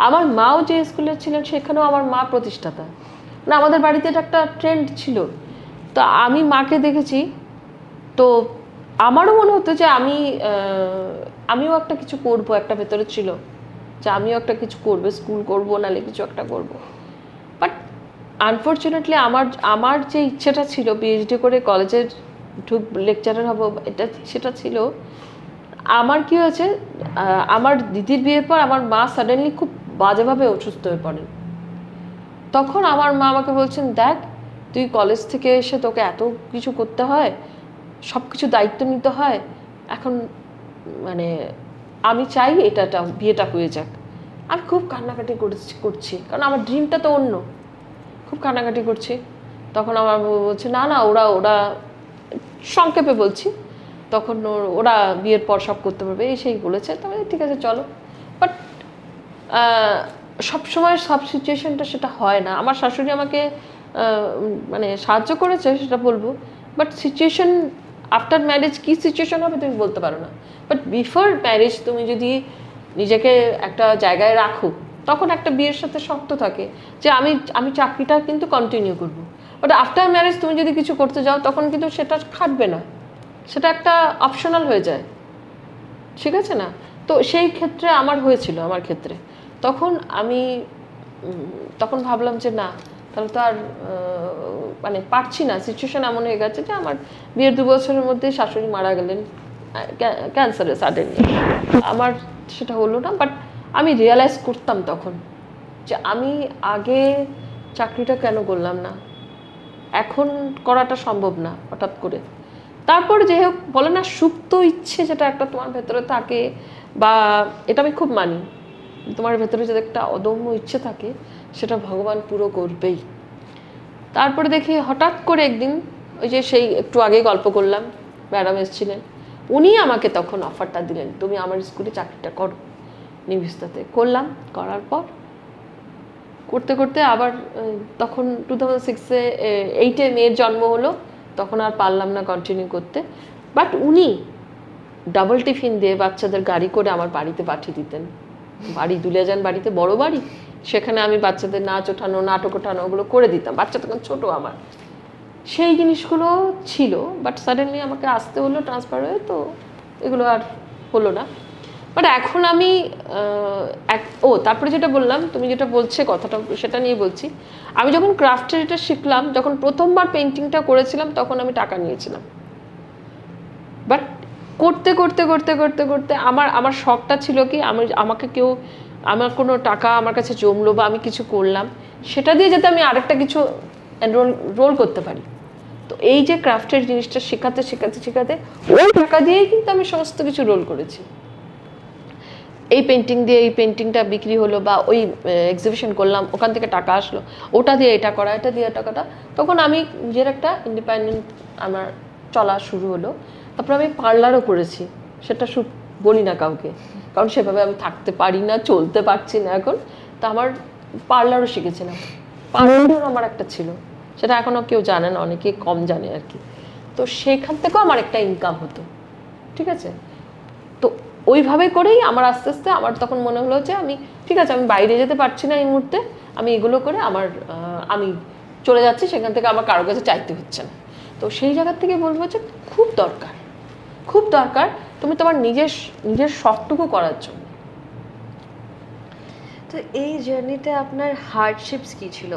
আমার মাও যে স্কুলের ছিলেন সেখানেও আমার মা প্রতিষ্ঠাতা, মানে আমাদের বাড়িতে এটা একটা ট্রেন্ড ছিল। তো আমি মাকে দেখেছি, তো আমারও মনে হতো যে আমিও একটা কিছু করবো, একটা ভেতরে ছিল যে আমিও একটা কিছু করবো, স্কুল করবো, নাহলে কিছু একটা করবো। বাট আনফর্চুনেটলি আমার যে ইচ্ছেটা ছিল PhD করে কলেজের লেকচারার হবো, সেটা ছিল। আমার কি হয়েছে, আমার দিদির বিয়ের পর আমার মা সাডেনলি খুব বাজেভাবে অসুস্থ হয়ে পড়েন। তখন আমার মা আমাকে বলছেন, দেখ তুই কলেজ থেকে এসে তোকে এত কিছু করতে হয়, সব কিছু দায়িত্ব নিতে হয়, এখন মানে আমি চাই এটা বিয়েটা হয়ে যাক। আমি খুব কান্নাকাটি করছি, কারণ আমার ড্রিমটা তো অন্য, খুব কান্নাকাটি করছি। তখন আমার বলছে না না, ওরা সংক্ষেপে বলছি, তখন ওরা বিয়ের পর সব করতে পারবে, এই সেই বলেছে, তবে ঠিক আছে চলো। বাট সবসময় সব সিচুয়েশনটা সেটা হয় না। আমার শাশুড়ি আমাকে মানে সাহায্য করেছে সেটা বলবো, বাট সিচুয়েশন আফটার ম্যারেজ কী সিচুয়েশন হবে তুমি বলতে পারো না। বাট বিফোর ম্যারেজ তুমি যদি নিজেকে একটা জায়গায় রাখো, তখন একটা বিয়ের সাথে শর্ত থাকে যে আমি চাকরিটা কিন্তু কন্টিনিউ করবো। বাট আফটার ম্যারেজ তুমি যদি কিছু করতে যাও, তখন কিন্তু সেটা খাটবে না, সেটা একটা অপশনাল হয়ে যায়, ঠিক আছে না? তো সেই ক্ষেত্রে আমার হয়েছিল, আমার ক্ষেত্রে তখন ভাবলাম যে না, তাহলে তো আর মানে পারছি না, সিচুয়েশন এমন হয়ে গেছে যে আমার বিয়ের 2 বছরের মধ্যেই শাশুড়ি মারা গেলেন ক্যান্সারে সাডেনলি। আমার সেটা হলো না, বাট আমি রিয়েলাইজ করতাম তখন যে আমি আগে চাকরিটা কেন করলাম না, এখন করাটা সম্ভব না হঠাৎ করে। তারপর যে হোক, বলে না সুপ্ত ইচ্ছে যেটা একটা তোমার ভেতরে থাকে, বা এটা আমি খুব মানি, তোমার ভেতরে যদি একটা অদম্য ইচ্ছে থাকে সেটা ভগবান পুরো করবেই। তারপরে দেখি হঠাৎ করে একদিন, ওই যে সেই একটু আগেই গল্প করলাম, ম্যাডাম এসেছিলেন, উনি আমাকে তখন অফারটা দিলেন, তুমি আমার স্কুলে চাকরিটা করো। নিভিস্তাতে করলাম, করার পর করতে করতে আবার তখন 2006-এ 8-এ মেয়ের জন্ম হলো, তখন আর পারলাম না কন্টিনিউ করতে। বাট উনি ডাবল টিফিন দিয়ে বাচ্চাদের গাড়ি করে আমার বাড়িতে পাঠিয়ে দিতেন। বাড়ি দুলিয়াজান বাড়িতে, বড় বাড়ি, সেখানে আমি বাচ্চাদের নাচ ওঠানো, নাটক ওঠানো ওগুলো করে দিতাম। বাচ্চা তখন ছোট আমার, সেই জিনিসগুলো ছিল। বাট সাডেনলি আমাকে আসতে হলো ট্রান্সফার হয়ে, তো এগুলো আর হলো না। বাট এখন আমি তারপরে যেটা বললাম, তুমি যেটা বলছে কথাটা সেটা নিয়ে বলছি। আমি যখন ক্রাফটের এটা শিখলাম, যখন প্রথমবার পেন্টিংটা করেছিলাম, তখন আমি টাকা নিয়েছিলাম। বাট করতে করতে করতে করতে করতে আমার শখটা ছিল কি, আমাকে কেউ, আমার কোনো টাকা আমার কাছে জমলো বা আমি কিছু করলাম, সেটা দিয়ে যাতে আমি আরেকটা কিছু রোল করতে পারি। তো এই যে ক্রাফটের জিনিসটা শেখাতে শেখাতে শেখাতে ওই টাকা দিয়েই কিন্তু আমি সমস্ত কিছু রোল করেছি। এই পেন্টিং দিয়ে এই পেন্টিংটা বিক্রি হলো, বা ওই এক্সিবিশন করলাম, ওখান থেকে টাকা আসলো, ওটা দিয়ে এটা করা, এটা দিয়ে এটা করা। তখন আমি নিজের একটা ইন্ডিপেন্ডেন্ট আমার চলা শুরু হলো। তারপর আমি পার্লারও করেছি, সেটা বলি না কাউকে, কারণ সেভাবে আমি থাকতে পারি না, চলতে পারছি না এখন। তো আমার পার্লারও শিখেছিলাম, পার্লারও আমার একটা ছিল, সেটা এখনও কেউ জানে না, অনেকে কম জানে আর কি। তো সেইখান থেকেও আমার একটা ইনকাম হতো, ঠিক আছে। তো ওইভাবে করেই আমার আস্তে আস্তে আমার তখন মনে হলো যে আমি ঠিক আছে, আমি বাইরে যেতে পারছি না এই মুহূর্তে, আমি এগুলো করে আমি চলে যাচ্ছি, সেখান থেকে আমার কারো কাছে চাইতে হচ্ছে না। তো সেই জায়গার থেকে বলবো যে খুব দরকার, খুব দরকার তুমি তোমার নিজের শখটুকু করার জন্য। তো এই জার্নিতে আপনার হার্ডশিপস কী ছিল,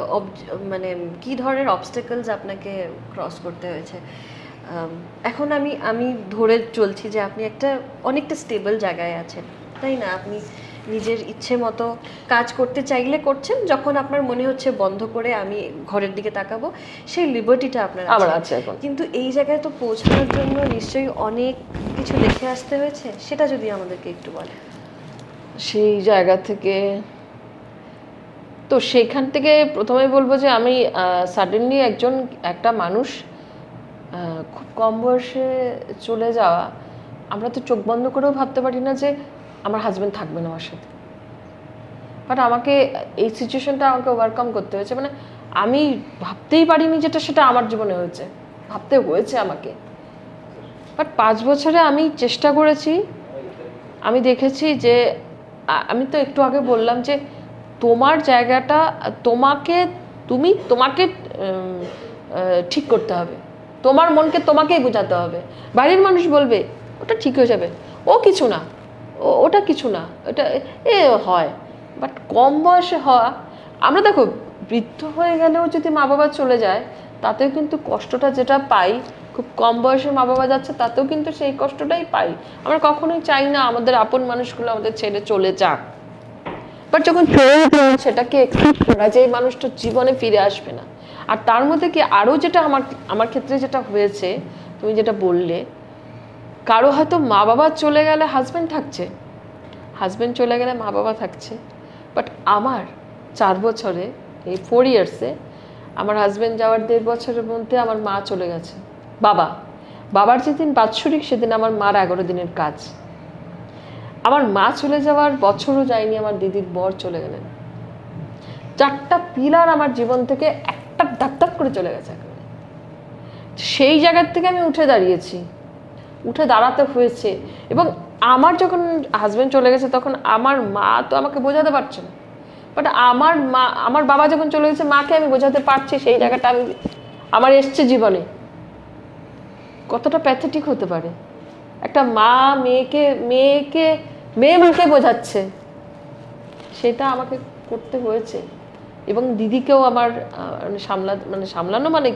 মানে কী ধরনের অবস্টেকলস আপনাকে ক্রস করতে হয়েছে? এখন আমি ধরে চলছি যে আপনি অনেকটা স্টেবল জায়গায় আছেন, তাই না? আপনি নিজের ইচ্ছে মতো কাজ করতে চাইলে করছেন, যখন আপনার মনে হচ্ছে বন্ধ করে আমি ঘরের দিকে তাকাবো, সেই লিবার্টিটা আপনার আছে এখন। কিন্তু এই জায়গায় তো পৌঁছানোর জন্য নিশ্চয়ই অনেক কিছু দেখে আসতে হয়েছে, সেটা যদি আমাদেরকে একটু বলেন। সেই জায়গা থেকে, তো সেইখান থেকে প্রথমে বলবো যে আমি সাডেনলি একটা মানুষ খুব কম বয়সে চলে যাওয়া, আমরা তো চোখ বন্ধ করেও ভাবতে পারি না যে আমার হাজব্যান্ড থাকবে না আমার সাথে। বাট আমাকে এই সিচুয়েশনটা আমাকে ওভারকাম করতে হয়েছে, মানে আমি ভাবতেই পারিনি যেটা সেটা আমার জীবনে হয়েছে, ভাবতে হয়েছে আমাকে। বাট 5 বছরে আমি চেষ্টা করেছি, আমি দেখেছি যে আমি তো একটু আগে বললাম যে তোমার জায়গাটা তোমাকে ঠিক করতে হবে, তোমার মনকে তোমাকেই বোঝাতে হবে। বাইরের মানুষ বলবে ওটা ঠিক হয়ে যাবে, ও কিছু না, ওটা কিছু না, ওটা হয়। বাট কম বয়সে হওয়া, আমরা দেখো বৃদ্ধ হয়ে গেলেও যদি মা বাবা চলে যায়, তাতেও কিন্তু কষ্টটা যেটা পাই, খুব কম বয়সে মা বাবা যাচ্ছে তাতেও কিন্তু সেই কষ্টটাই পাই। আমরা কখনোই চাই না আমাদের আপন মানুষগুলো আমাদের ছেড়ে চলে যাক। বাট যখন চলে যেতে সেটাকে অ্যাকসেপ্ট করা যে এই মানুষটা জীবনে ফিরে আসবে না। আর তার মধ্যে কি আরও যেটা আমার ক্ষেত্রে যেটা হয়েছে, তুমি যেটা বললে, কারো হয়তো মা বাবা চলে গেলে হাজব্যান্ড থাকছে, হাজব্যান্ড চলে গেলে মা বাবা থাকছে। বাট আমার 4 বছরে, এই 4 ইয়ার্সে, আমার হাজব্যান্ড যাওয়ার 1.5 বছরের মধ্যে আমার মা চলে গেছে। বাবার যেদিন বাৎসরিক, সেদিন আমার মার 11 দিনের কাজ। আমার মা চলে যাওয়ার বছরও যায়নি, আমার দিদির বর চলে গেলেন। 4টা পিলার আমার জীবন থেকে একটা ধাপ করে চলে গেছে। সেই জায়গার থেকে আমি উঠে দাঁড়াতে হয়েছে। এবং আমার যখন হাজব্যান্ড চলে গেছে, তখন আমার মা তো আমাকে বোঝাতে পারছে না, বাট আমার বাবা যখন চলে গেছে, মাকে আমি বোঝাতে পারছি। সেই জায়গাটা আমার এসছে জীবনে। কতটা প্যাথেটিক হতে পারে একটা মা মেয়ে মাকে বোঝাচ্ছে, সেটা আমাকে করতে হয়েছে। এবং দিদিকেও আমার সামলানো মানে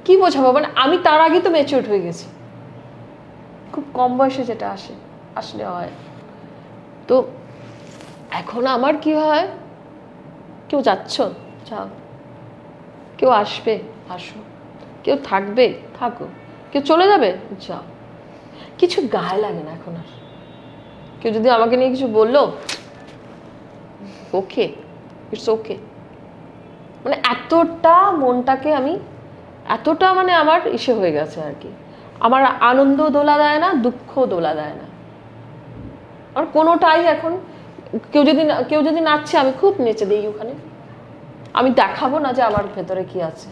কি বোঝাবো, মানে আমি তার আগে তো ম্যাচিউরড হয়ে গেছি। খুব কম বয়সে যেটা আসলে হয়। তো এখন আমার কি হয়, কেউ যাচ্ছ যাও, কেউ আসবে আসো, কেউ থাকবে থাকো, কেউ চলে যাবে যাও, কিছু গায়ে লাগে না এখন আর। কেউ যদি আমাকে নিয়ে কিছু বললো, ওকে, ইটস ওকে। মানে এতটা মনটাকে আমি এতটা আমার ইসে হয়ে গেছে আর কি। আমার আনন্দ দোলা দেয় না, দুঃখ দোলা দেয় না, আমার কোনোটাই এখন। কেউ যদি নাচছে, আমি খুব নেচে দিই ওখানে। আমি দেখাবো না যে আমার ভেতরে কি আছে।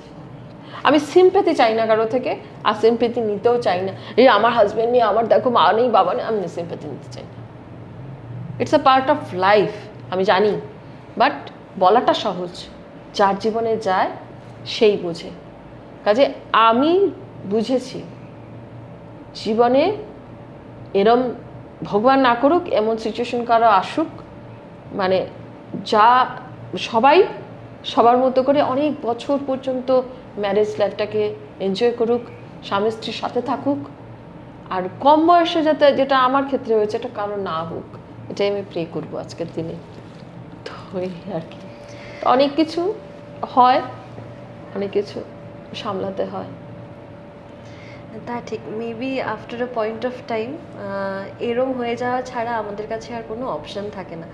আমি সিম্প্যাথি চাই না কারো থেকে, আর সিম্প্যাথি নিতেও চাই না। এই আমার হাজব্যান্ড নিয়ে, আমার দেখো মা নেই বাবা নেই, আমি সিম্প্যাথি নিতে চাই না। It's a part of life, আমি জানি। বাট বলাটা সহজ, যার জীবনে যায় সেই বোঝে। কাজে আমি বুঝেছি জীবনে এরম, ভগবান না করুক এমন সিচুয়েশন কারো আসুক, মানে যা সবাই সবার মতো করে অনেক বছর পর্যন্ত ম্যারেজ লাইফটাকে এনজয় করুক, স্বামী স্ত্রীর সাথে থাকুক, আর কম বয়সে যাতে, যেটা আমার ক্ষেত্রে হয়েছে, এটা কারো না হোক, এটাই আমি প্রে করবো আজকের দিনে। তো এই আর কি, অনেক কিছু হয়, অনেক কিছু সামলাতে হয়। তা ঠিক, maybe after a point of time এরম হয়ে যাওয়া ছাড়া আমাদের কাছে আর কোনো অপশন থাকে না।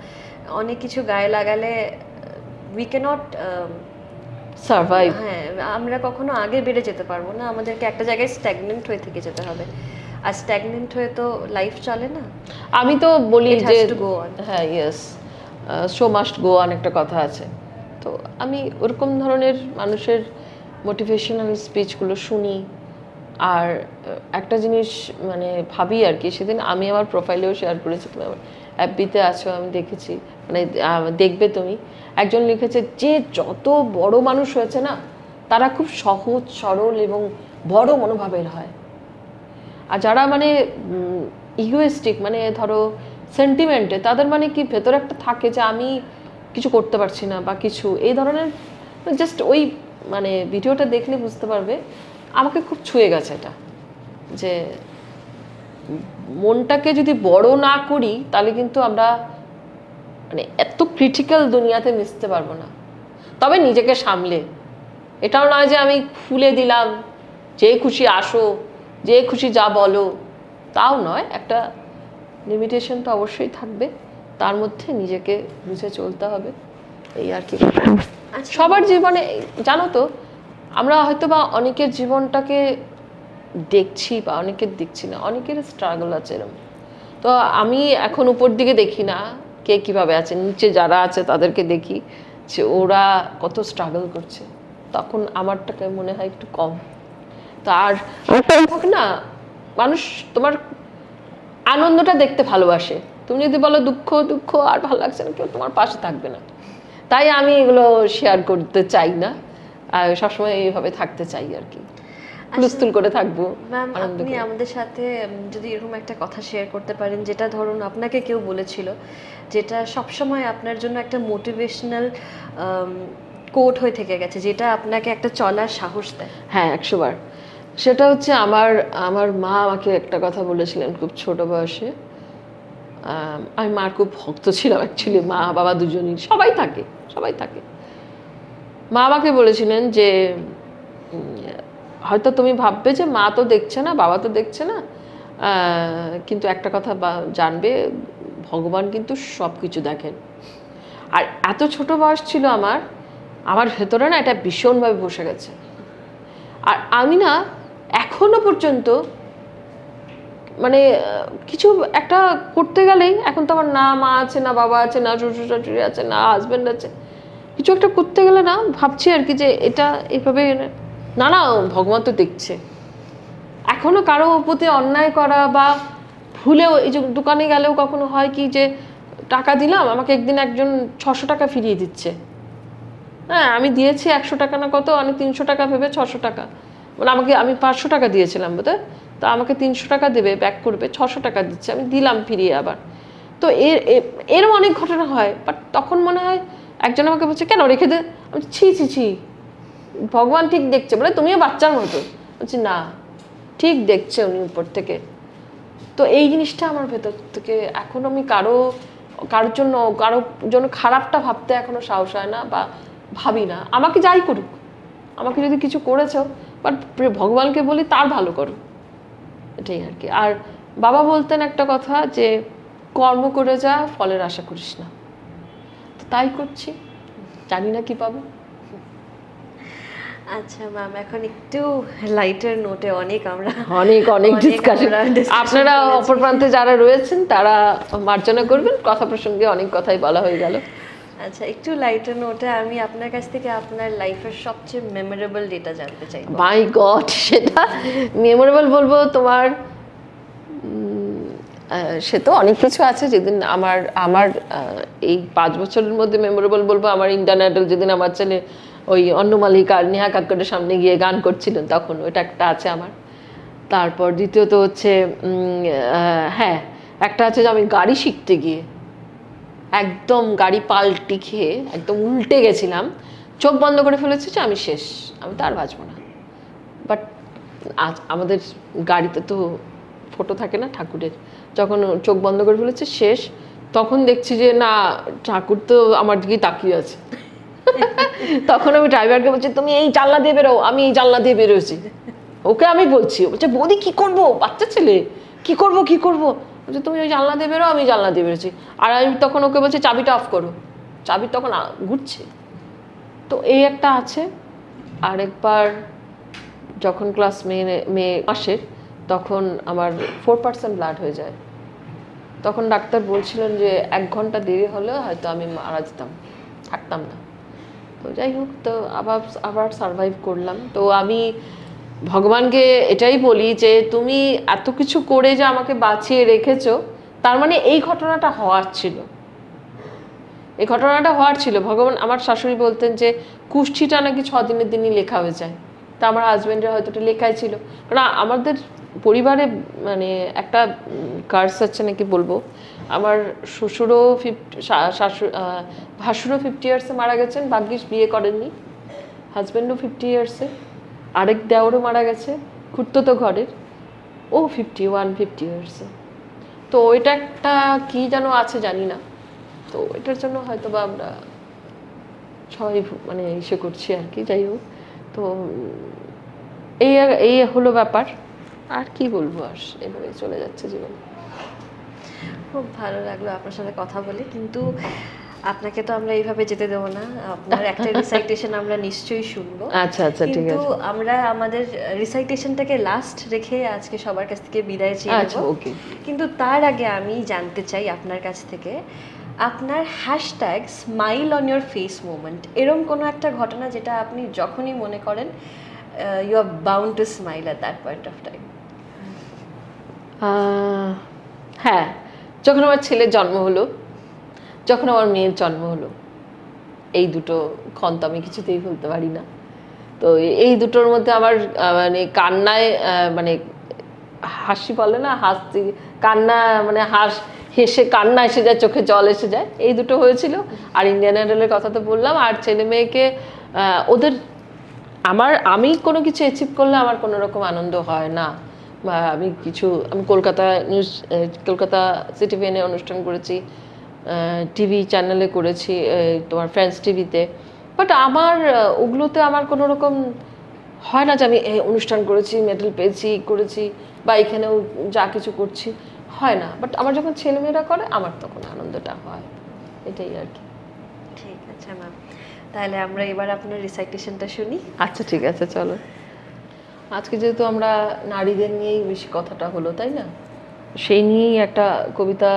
অনেক কিছু গায়ে লাগালে উই ক্যানট সার্ভাইভ। হ্যাঁ, আমরা কখনো আগে বেড়ে যেতে পারবো না, আমাদেরকে একটা জায়গায় স্ট্যাগনেন্ট হয়ে থেকে যেতে হবে, আর স্ট্যাগনেন্ট হয়ে তো লাইফ চলে না। আমি তো বলি It যে has to go on. হ্যাঁ, yes, show must go on একটা কথা আছে। তো আমি ওরকম ধরনের মানুষের মোটিভেশনাল স্পিচগুলো শুনি। আর একটা জিনিস মানে ভাবি আর কি, সেদিন আমি আমার প্রোফাইলেও শেয়ার করেছি, তুমি আমার অ্যাপবিতে আছো আমি দেখেছি, মানে দেখবে তুমি, একজন লিখেছে যে যত বড় মানুষ হয়েছে না তারা খুব সহজ সরল এবং বড় মনোভাবের হয়, আর যারা মানে ইগোয়েস্টিক, মানে ধরো সেন্টিমেন্টে, তাদের মানে কি ভেতরে একটা থাকে যে আমি কিছু করতে পারছি না বা কিছু এই ধরনের। জাস্ট ওই মানে ভিডিওটা দেখলে বুঝতে পারবে, আমাকে খুব ছুঁয়ে গেছে এটা, যে মনটাকে যদি বড় না করি তাহলে কিন্তু আমরা মানে এত ক্রিটিক্যাল দুনিয়াতে মিশতে পারবো না। তবে নিজেকে সামলে, এটাও নয় যে আমি ফুলে দিলাম, যে খুশি আসো, যে খুশি যা বলো, তাও নয়, একটা লিমিটেশন তো অবশ্যই থাকবে, তার মধ্যে নিজেকে বুঝে চলতে হবে, এই আর কি। আচ্ছা, সবার জীবনে জানো তো, আমরা হয়তো বা অনেকের জীবনটাকে দেখছি বা অনেকের দেখছি না, অনেকের স্ট্রাগল আছে এরকম। তো আমি এখন উপর দিকে দেখি না কে কিভাবে আছে, নিচে যারা আছে তাদেরকে দেখি যে ওরা কত স্ট্রাগল করছে, তখন আমারটাকে মনে হয় একটু কম। তো আর থাকে না, মানুষ তোমার আনন্দটা দেখতে ভালোবাসে, তুমি যদি বলো দুঃখ দুঃখ আর ভালো লাগছে না, কেউ তোমার পাশে থাকবে না। তাই আমি এগুলো শেয়ার করতে চাই না, আর সবসময় এইভাবে থাকতে চাই আর কি, হুলস্থুল করে থাকবো, ম্যাম আনন্দ আপনি করে। আমাদের সাথে যদি এরকম একটা কথা শেয়ার করতে পারেন, যেটা ধরুন আপনাকে কেউ বলেছিল, যেটা সবসময় আপনার জন্য একটা মোটিভেশনাল কোট হয়ে থেকে গেছে, যেটা আপনাকে একটা চলার সাহস দেয়। হ্যাঁ, 100 বার। সেটা হচ্ছে আমার আমার মা আমাকে একটা কথা বলেছিলেন খুব ছোট বয়সে। আমি মার খুব ভক্ত ছিলাম অ্যাকচুয়ালি, মা বাবা দুজনই, সবাই থাকে, সবাই থাকে। মা আমাকে বলেছিলেন যে হয়তো তুমি ভাববে যে মা তো দেখছে না, বাবা তো দেখছে না, কিন্তু একটা কথা জানবে, ভগবান কিন্তু সব কিছু দেখেন। আর এত ছোট বয়স ছিল আমার, আমার ভেতরে না এটা ভীষণভাবে বসে গেছে। আর আমি না এখনো পর্যন্ত মানে কিছু একটা করতে গেলেই, এখন তো আমার না মা আছে, না বাবা আছে, না শ্বশুর শাশুড়ি আছে, না হাজব্যান্ড আছে, কিছু একটা করতে গেলে না ভাবছি আর কি যে এটা এভাবে না, না ভগবান তো দেখছে। এখনো কারো প্রতি অন্যায় করা বা ভুলেও, এই যে দোকানে গেলেও কখনো হয় কি যে টাকা দিলাম, আমাকে একদিন একজন 600 টাকা ফিরিয়ে দিচ্ছে, হ্যাঁ আমি দিয়েছি 100 টাকা না কত, আমি 300 টাকা ভেবে 600 টাকা, মানে আমাকে, আমি 500 টাকা দিয়েছিলাম বোধহয়, তো আমাকে 300 টাকা দেবে, ব্যাক করবে, 600 টাকা দিচ্ছে, আমি দিলাম ফিরিয়ে আবার। তো এরও অনেক ঘটনা হয়, বাট তখন মনে হয়, একজন আমাকে বলছে কেন রেখে দে, আমি ছি ছি ছি, ভগবান ঠিক দেখছে, বলে তুমিও বাচ্চার মতো, বলছি না ঠিক দেখছে উনি উপর থেকে। তো এই জিনিসটা আমার ভেতর থেকে এখন, আমি কারোর জন্য খারাপটা ভাবতে এখনো সাহস হয় না বা ভাবি না, আমাকে যাই করুক, আমাকে যদি কিছু করেছো, বাট ভগবানকে বলি তার ভালো করো, এটাই আর কি। আর বাবা বলতেন একটা কথা যে কর্ম করে যা, ফলের আশা করিস না, তো তাই করছি, জানি না কি পাবো। আচ্ছা ম্যাম, এখন একটু লাইটার নোটে অনেক অনেক ডিসকাশন, আপনারা অপর প্রান্তে যারা রয়েছেন তারা মার্জনা করবেন, কথা প্রসঙ্গে অনেক কথাই বলা হয়ে গেল। আচ্ছা, একটু লাইটার নোটে আমি আপনার কাছ থেকে আপনার লাইফের সবচেয়ে মেমোরেবল ডেটা জানতে চাই। মাই গড, সেটা মেমোরেবল বলবো তোমার সে তো অনেক কিছু আছে। যেদিন আমার আমার এই 5 বছরের মধ্যে মেমোরেবল বলবো, আমার ইন্ডিয়ান আইডল যেদিন আমার ছেলে ওই অন্ন মালিক আর নেহা কাক্করের সামনে গিয়ে গান করছিলেন, তখন ওইটা একটা আছে আমার। তারপর দ্বিতীয়ত হচ্ছে হ্যাঁ, একটা আছে যে আমি গাড়ি শিখতে গিয়ে একদম গাড়ি পাল্টি খেয়ে একদম উল্টে গেছিলাম, চোখ বন্ধ করে ফেলেছি যে আমি শেষ, আমি তো আর বাঁচবো না। বাট আজ আমাদের গাড়িতে তো ফটো থাকে না ঠাকুরের, যখন চোখ বন্ধ করে ফেলেছে শেষ, তখন দেখছি যে না, ঠাকুর তো আমার দিকে তাকিয়ে আছে। তখন আমি ড্রাইভারকে বলছি তুমি এই জানলা দিয়ে বেরো, আমি এই জানলা দিয়ে বেরোছি। ওকে আমি বলছি, বলছে বৌদি কি করবো, বাচ্চা ছেলে কি করবো কি করবো, বলছে তুমি ওই জানলা দিয়ে বেরো, আমি জানলা দিয়ে বেরোছি। আর আমি তখন ওকে বলছি চাবিটা অফ করো, চাবি তখন ঘুরছে। তো এই একটা আছে। আরেকবার যখন ক্লাস মে মাসের, তখন আমার 4% ব্লাড হয়ে যায়। তখন ডাক্তার বলছিলেন যে 1 ঘন্টা দেরি হলে হয়তো আমি মারা যেতাম, থাকতাম না। তো যাই হোক, তো আবার সারভাইভ করলাম। তো আমি ভগবানকে এটাই বলি যে তুমি এত কিছু করে যে আমাকে বাঁচিয়ে রেখেছো, তার মানে এই ঘটনাটা হওয়ার ছিল, এই ঘটনাটা হওয়ার ছিল। ভগবান, আমার শাশুড়ি বলতেন যে কুষ্ঠিটা নাকি 6 দিনের দিনই লেখা হয়ে যায়। তা আমার হাজব্যান্ডের হয়তো এটা লেখাই ছিল, কারণ আমাদের পরিবারে মানে একটা কার্স আছে নাকি বলবো। আমার শ্বশুরও ভাসুরও 50 ইয়ার্সে মারা গেছেন, ভাগ্যিস বিয়ে করেননি। হাজব্যান্ডও 50 ইয়ার্সে, আরেক দেওরও মারা গেছে খুঁড়তো ঘরের, ও 50 ইয়ার্সে। তো ওইটা একটা কি যেন আছে জানি না, তো এটার জন্য হয়তো বা আমরা সবাই মানে ইসে করছি আর কি। যাই হোক, তো এই হলো ব্যাপার। আর কি বলবো, আর এভাবে চলে যাচ্ছে জীবন। খুব ভালো লাগলো আপনার সাথে কথা বলে, কিন্তু আপনাকে তো আমরা এইভাবে যেতে দেবো না, আপনার একটা রিসাইটেশন আমরা নিশ্চয়ই শুনবো। আচ্ছা আচ্ছা, ঠিক কিন্তু আছে। আমরা আমাদের রিসাইটেশনটাকে লাস্ট রেখে আজকে সবার কাছ থেকে বিদায় চেয়ে আচ্ছা, নেব। ওকে। কিন্তু তার আগে আমি জানতে চাই আপনার কাছ থেকে, আপনার hashtag smile on your face moment, এরকম কোনো একটা ঘটনা যেটা আপনি যখনই মনে করেন you are bound to smile at that point of time. হ্যাঁ, যখন আমার ছেলের জন্ম হলো, যখন আমার মেয়ের জন্ম হলো, এই দুটো ক্ষণ তো আমি কিছুতেই ভুলতে পারি না। তো এই দুটোর মধ্যে আমার মানে কান্নায় মানে হাসি বলে না, হাসি কান্না মানে হেসে কান্না এসে যায়, চোখে জল এসে যায়, এই দুটো হয়েছিল। আর ইন্ডিয়ান আইডলের কথা তো বললাম। আর ছেলে মেয়েকে ওদের আমি কোনো কিছু অ্যাচিভ করলে আমার কোনো রকম আনন্দ হয় না। বা আমি কলকাতা সিটিভিএনে অনুষ্ঠান করেছি, টিভি চ্যানেলে করেছি, তোমার ফ্রেন্ডস টিভিতে। বাট আমার ওগুলোতে আমার কোনো রকম হয় না যে আমি অনুষ্ঠান করেছি, মেডেল পেয়েছি, করেছি, বা এখানেও যা কিছু করছি, হয় না। বাট আমার যখন ছেলেমেয়েরা করে, আমার তখন আনন্দটা হয়, এটাই আর কি। ঠিক আছে ম্যাম, তাহলে আমরা এবার আপনার রিসাইটেশনটা শুনি। আচ্ছা, ঠিক আছে, চলো। আজকে যেহেতু আমরা নারীদের নিয়েই বেশি কথাটা হলো, তাই না, সেই নিয়েই একটা কবিতা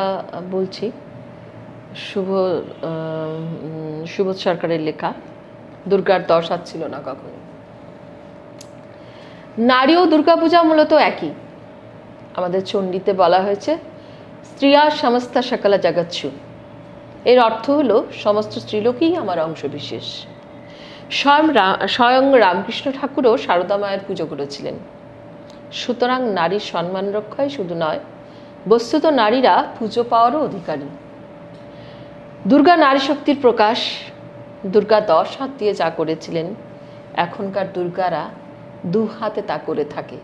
বলছি, সুবোধ সরকারের লেখা, দুর্গার 10 হাত ছিল না কখনো। নারী ও দুর্গাপূজা মূলত একই। আমাদের চণ্ডীতে বলা হয়েছে স্ত্রিয়া সমস্তা সকলা জগৎসু। এর অর্থ হলো সমস্ত স্ত্রীলোকই আমার অংশ বিশেষ। স্বয়ং রামকৃষ্ণ ঠাকুরও সারদা মায়ের পুজো করেছিলেন। সুতরাং নারীর সম্মান রক্ষাই শুধু নয়, বস্তুত নারীরা পুজো পাওয়ারও অধিকারী। দুর্গা নারী শক্তির প্রকাশ। দুর্গা 10 হাত দিয়ে যা করেছিলেন, এখনকার দুর্গারা 2 হাতে তা করে থাকে।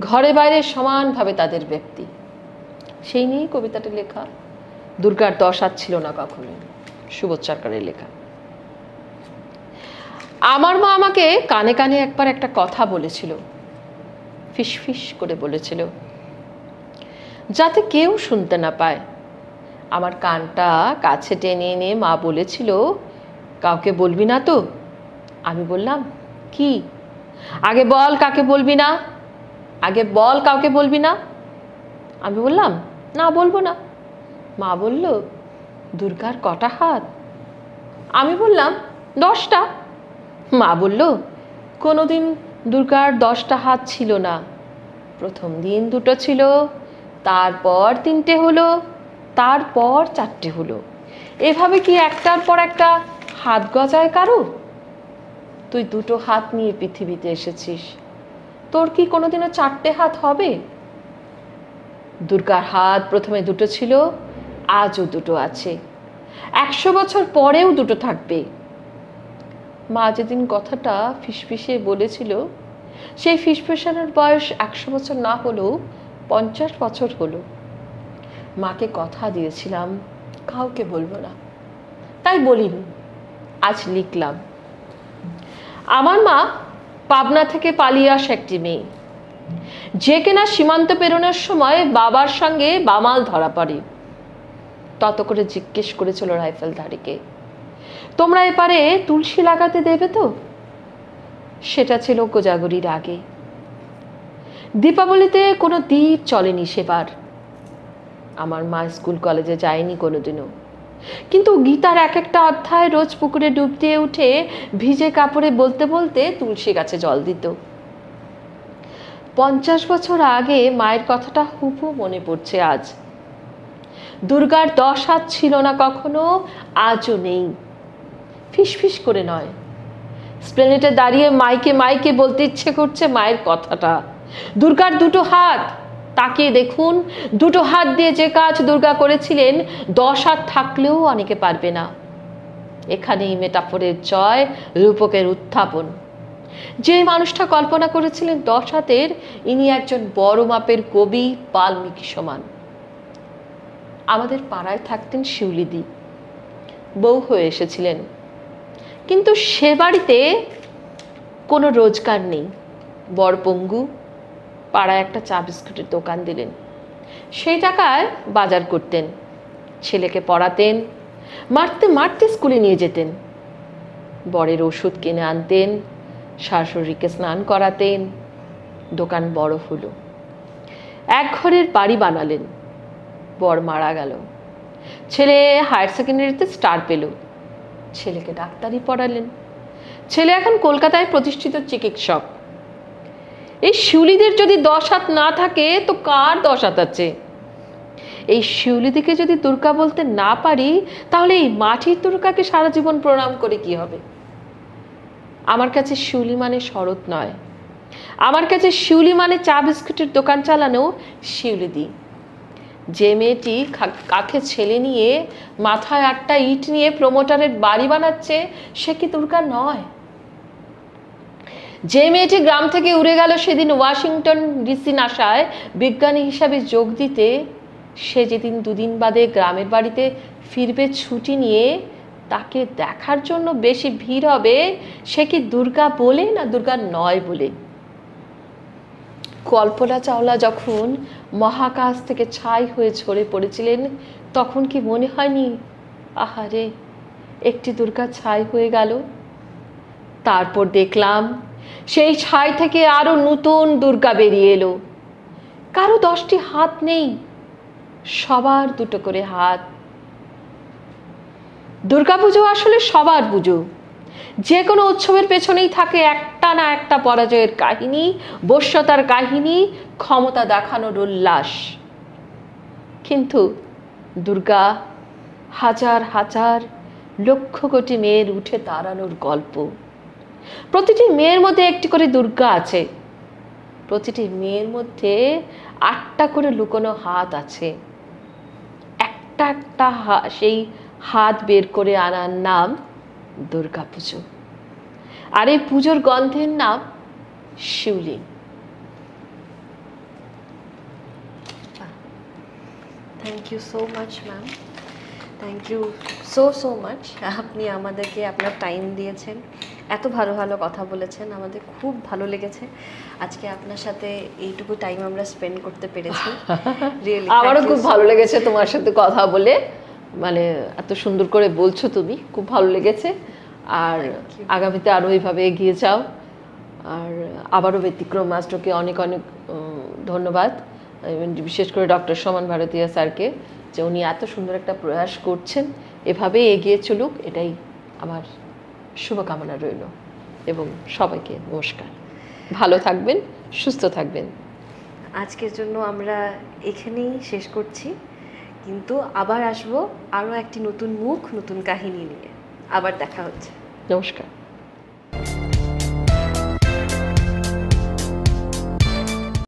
ঘরে বাইরে সমানভাবে তাদের ব্যক্তি। সেই নিয়েই কবিতাটি লেখা, দুর্গার 10 হাত ছিল না কখনো, সুবোধ সরকারের লেখা। আমার মা আমাকে কানে কানে একবার একটা কথা বলেছিল, ফিসফিস করে বলেছিল, যাতে কেউ শুনতে না পায়। আমার কানটা কাছে টেনে এনে মা বলেছিল, কাউকে বলবি না তো? আমি বললাম, কি? আগে বল কাকে বলবি না, আগে বল কাউকে বলবি না। আমি বললাম, না বলবো না। মা বলল, দুর্গার কটা হাত? আমি বললাম, 10টা। মা বলল, কোনোদিন দুর্গার 10টা হাত ছিল না। প্রথম দিন 2টো ছিল, তারপর 3টে হলো, তারপর 4টে হলো। এভাবে কি একটার পর একটা হাত গজায় কারো? তুই 2টো হাত নিয়ে পৃথিবীতে এসেছিস, তোর কি কোনোদিনও 4টে হাত হবে? দুর্গার হাত প্রথমে 2টো ছিল, আজও 2টো আছে, 100 বছর পরেও 2টো থাকবে। মা যেদিন কথাটা ফিসফিসে বলেছিল, সেই ফিসফিসানোর বয়স 100 বছর না হলেও 50 বছর হলো। মাকে কথা দিয়েছিলাম কাউকে বলবো না, তাই বলিনি, আজ লিখলাম। আমার মা পাবনা থেকে পালিয়ে আসা একটি মেয়ে, যে কিনা সীমান্ত পেরোনোর সময় বাবার সঙ্গে বামাল ধরা পড়ে। তত করে জিজ্ঞেস করেছিল রাইফেলধারীকে, তোমরা এপারে তুলসী লাগাতে দেবে তো? সেটা ছিল কোজাগরির আগে। দীপাবলিতে কোনো দ্বীপ চলেনি সেবার। আমার মা স্কুল কলেজে যায়নি কোনোদিনও, কিন্তু গীতার এক একটা অধ্যায় রোজ পুকুরে ডুব দিয়ে উঠে ভিজে কাপড়ে বলতে বলতে তুলসী গাছে জল দিত। 50 বছর আগে মায়ের কথাটা হুবহু মনে পড়ছে আজ। দুর্গার 10 হাত ছিল না কখনো, আজও নেই। ফিসফিস করে নয়, স্প্লেনেটে দাঁড়িয়ে মাইকে মাইকে বলতে ইচ্ছে করছে মায়ের কথাটা। দুর্গার 2টো হাত, তাকিয়ে দেখুন, 2টো হাত দিয়ে যে কাজ দুর্গা করেছিলেন 10 হাত থাকলেও অনেকে পারবে না। এখানেই মেটাফোরের জয়, রূপকের উত্থাপন। যে মানুষটা কল্পনা করেছিলেন 10 হাতের, ইনি একজন বড় মাপের কবি, বাল্মীকি সমান। আমাদের পাড়ায় থাকতেন শিউলিদি, বউ হয়ে এসেছিলেন, কিন্তু সে বাড়িতে কোনো রোজগার নেই। বড় পঙ্গু, পাড়ায় একটা চা বিস্কুটের দোকান দিলেন, সেই টাকায় বাজার করতেন, ছেলেকে পড়াতেন, মারতে মারতে স্কুলে নিয়ে যেতেন, বরের ওষুধ কিনে আনতেন, শাশুড়িকে স্নান করাতেন। দোকান বড় হলো, এক ঘরের বাড়ি বানালেন। বর মারা গেল, ছেলে হায়ার সেকেন্ডারিতে স্টার পেল, ছেলেকে ডাক্তারি পড়ালেন। ছেলে এখন কলকাতায় প্রতিষ্ঠিত চিকিৎসক। এই শিউলিদের যদি 10 হাত না থাকে তো কার 10 হাত আছে? এই শিউলিদিকে যদি দুর্গা বলতে না পারি, তাহলে এই মাটির দুর্গাকে সারা জীবন প্রণাম করে কি হবে? আমার কাছে শিউলি মানে শরৎ নয়, আমার কাছে শিউলি মানে চা বিস্কুটের দোকান চালানো শিউলিদি। যে মেয়েটি কাঁধে ছেলে নিয়ে মাথায় 8টা ইট নিয়ে প্রমোটারের বাড়ি বানাচ্ছে, সে কি দুর্গা নয়? যে মেয়েটি গ্রাম থেকে উড়ে গেল সেদিন ওয়াশিংটন ডিসি নাসায় বিজ্ঞানী হিসাবে যোগ দিতে, সে যেদিন 2 দিন বাদে গ্রামের বাড়িতে ফিরবে ছুটি নিয়ে, তাকে দেখার জন্য বেশি ভিড় হবে, সে কি দুর্গা বলে না দুর্গা নয় বলে? কল্পনা চাওলা যখন মহাকাশ থেকে ছাই হয়ে ঝরে পড়েছিলেন, তখন কি মনে হয়নি, আহারে একটি দুর্গা ছাই হয়ে গেল? তারপর দেখলাম সেই ছাই থেকে আরো নতুন দুর্গা বেরিয়ে এলো। কারো 10টি হাত নেই, সবার 2টো করে হাত। দুর্গাপুজো আসলে সবার পুজো। যে কোনো উৎসবের পেছনেই থাকে একটা না একটা পরাজয়ের কাহিনী, বশ্যতার কাহিনী, ক্ষমতা দেখানোর উল্লাস। কিন্তু দুর্গা হাজার হাজার লক্ষ কোটি মেয়ের উঠে দাঁড়ানোর গল্প। প্রতিটি মেয়ের মধ্যে একটি করে দুর্গা আছে, প্রতিটি মেয়ের মধ্যে 8টা করে লুকোনো হাত আছে। একটা একটা সেই হাত বের করে আনার নাম দুর্গা পুজো, আর এই পুজোর গন্ধের নাম শিউলি। Thank you so much ma'am, thank you so much. আপনি আমাদেরকে আপনার টাইম দিয়েছেন, এত ভালো ভালো কথা বলেছেন, আমাদের খুব ভালো লেগেছে আজকে আপনার সাথে এইটুকু টাইম আমরা স্পেন্ড করতে পেরেছি। রিয়েলি আমারও খুব ভালো লেগেছে তোমার সাথে কথা বলে, মানে এত সুন্দর করে বলছো তুমি, খুব ভালো লেগেছে। আর আগামীতে আরও এইভাবে এগিয়ে যাও। আর আবারও ব্যতিক্রম মাস্টারকে অনেক অনেক ধন্যবাদ, বিশেষ করে ডক্টর সোমান ভারতীয় স্যারকে, যে উনি এত সুন্দর একটা প্রয়াস করছেন। এভাবেই এগিয়ে চলুক, এটাই আমার শুভকামনা রইল। এবং সবাইকে নমস্কার, ভালো থাকবেন, সুস্থ থাকবেন। আজকের জন্য আমরা এখানেই শেষ করছি, কিন্তু আবার আসবো আরও একটি নতুন মুখ, নতুন কাহিনী নিয়ে। আবার দেখা হচ্ছে। নমস্কার।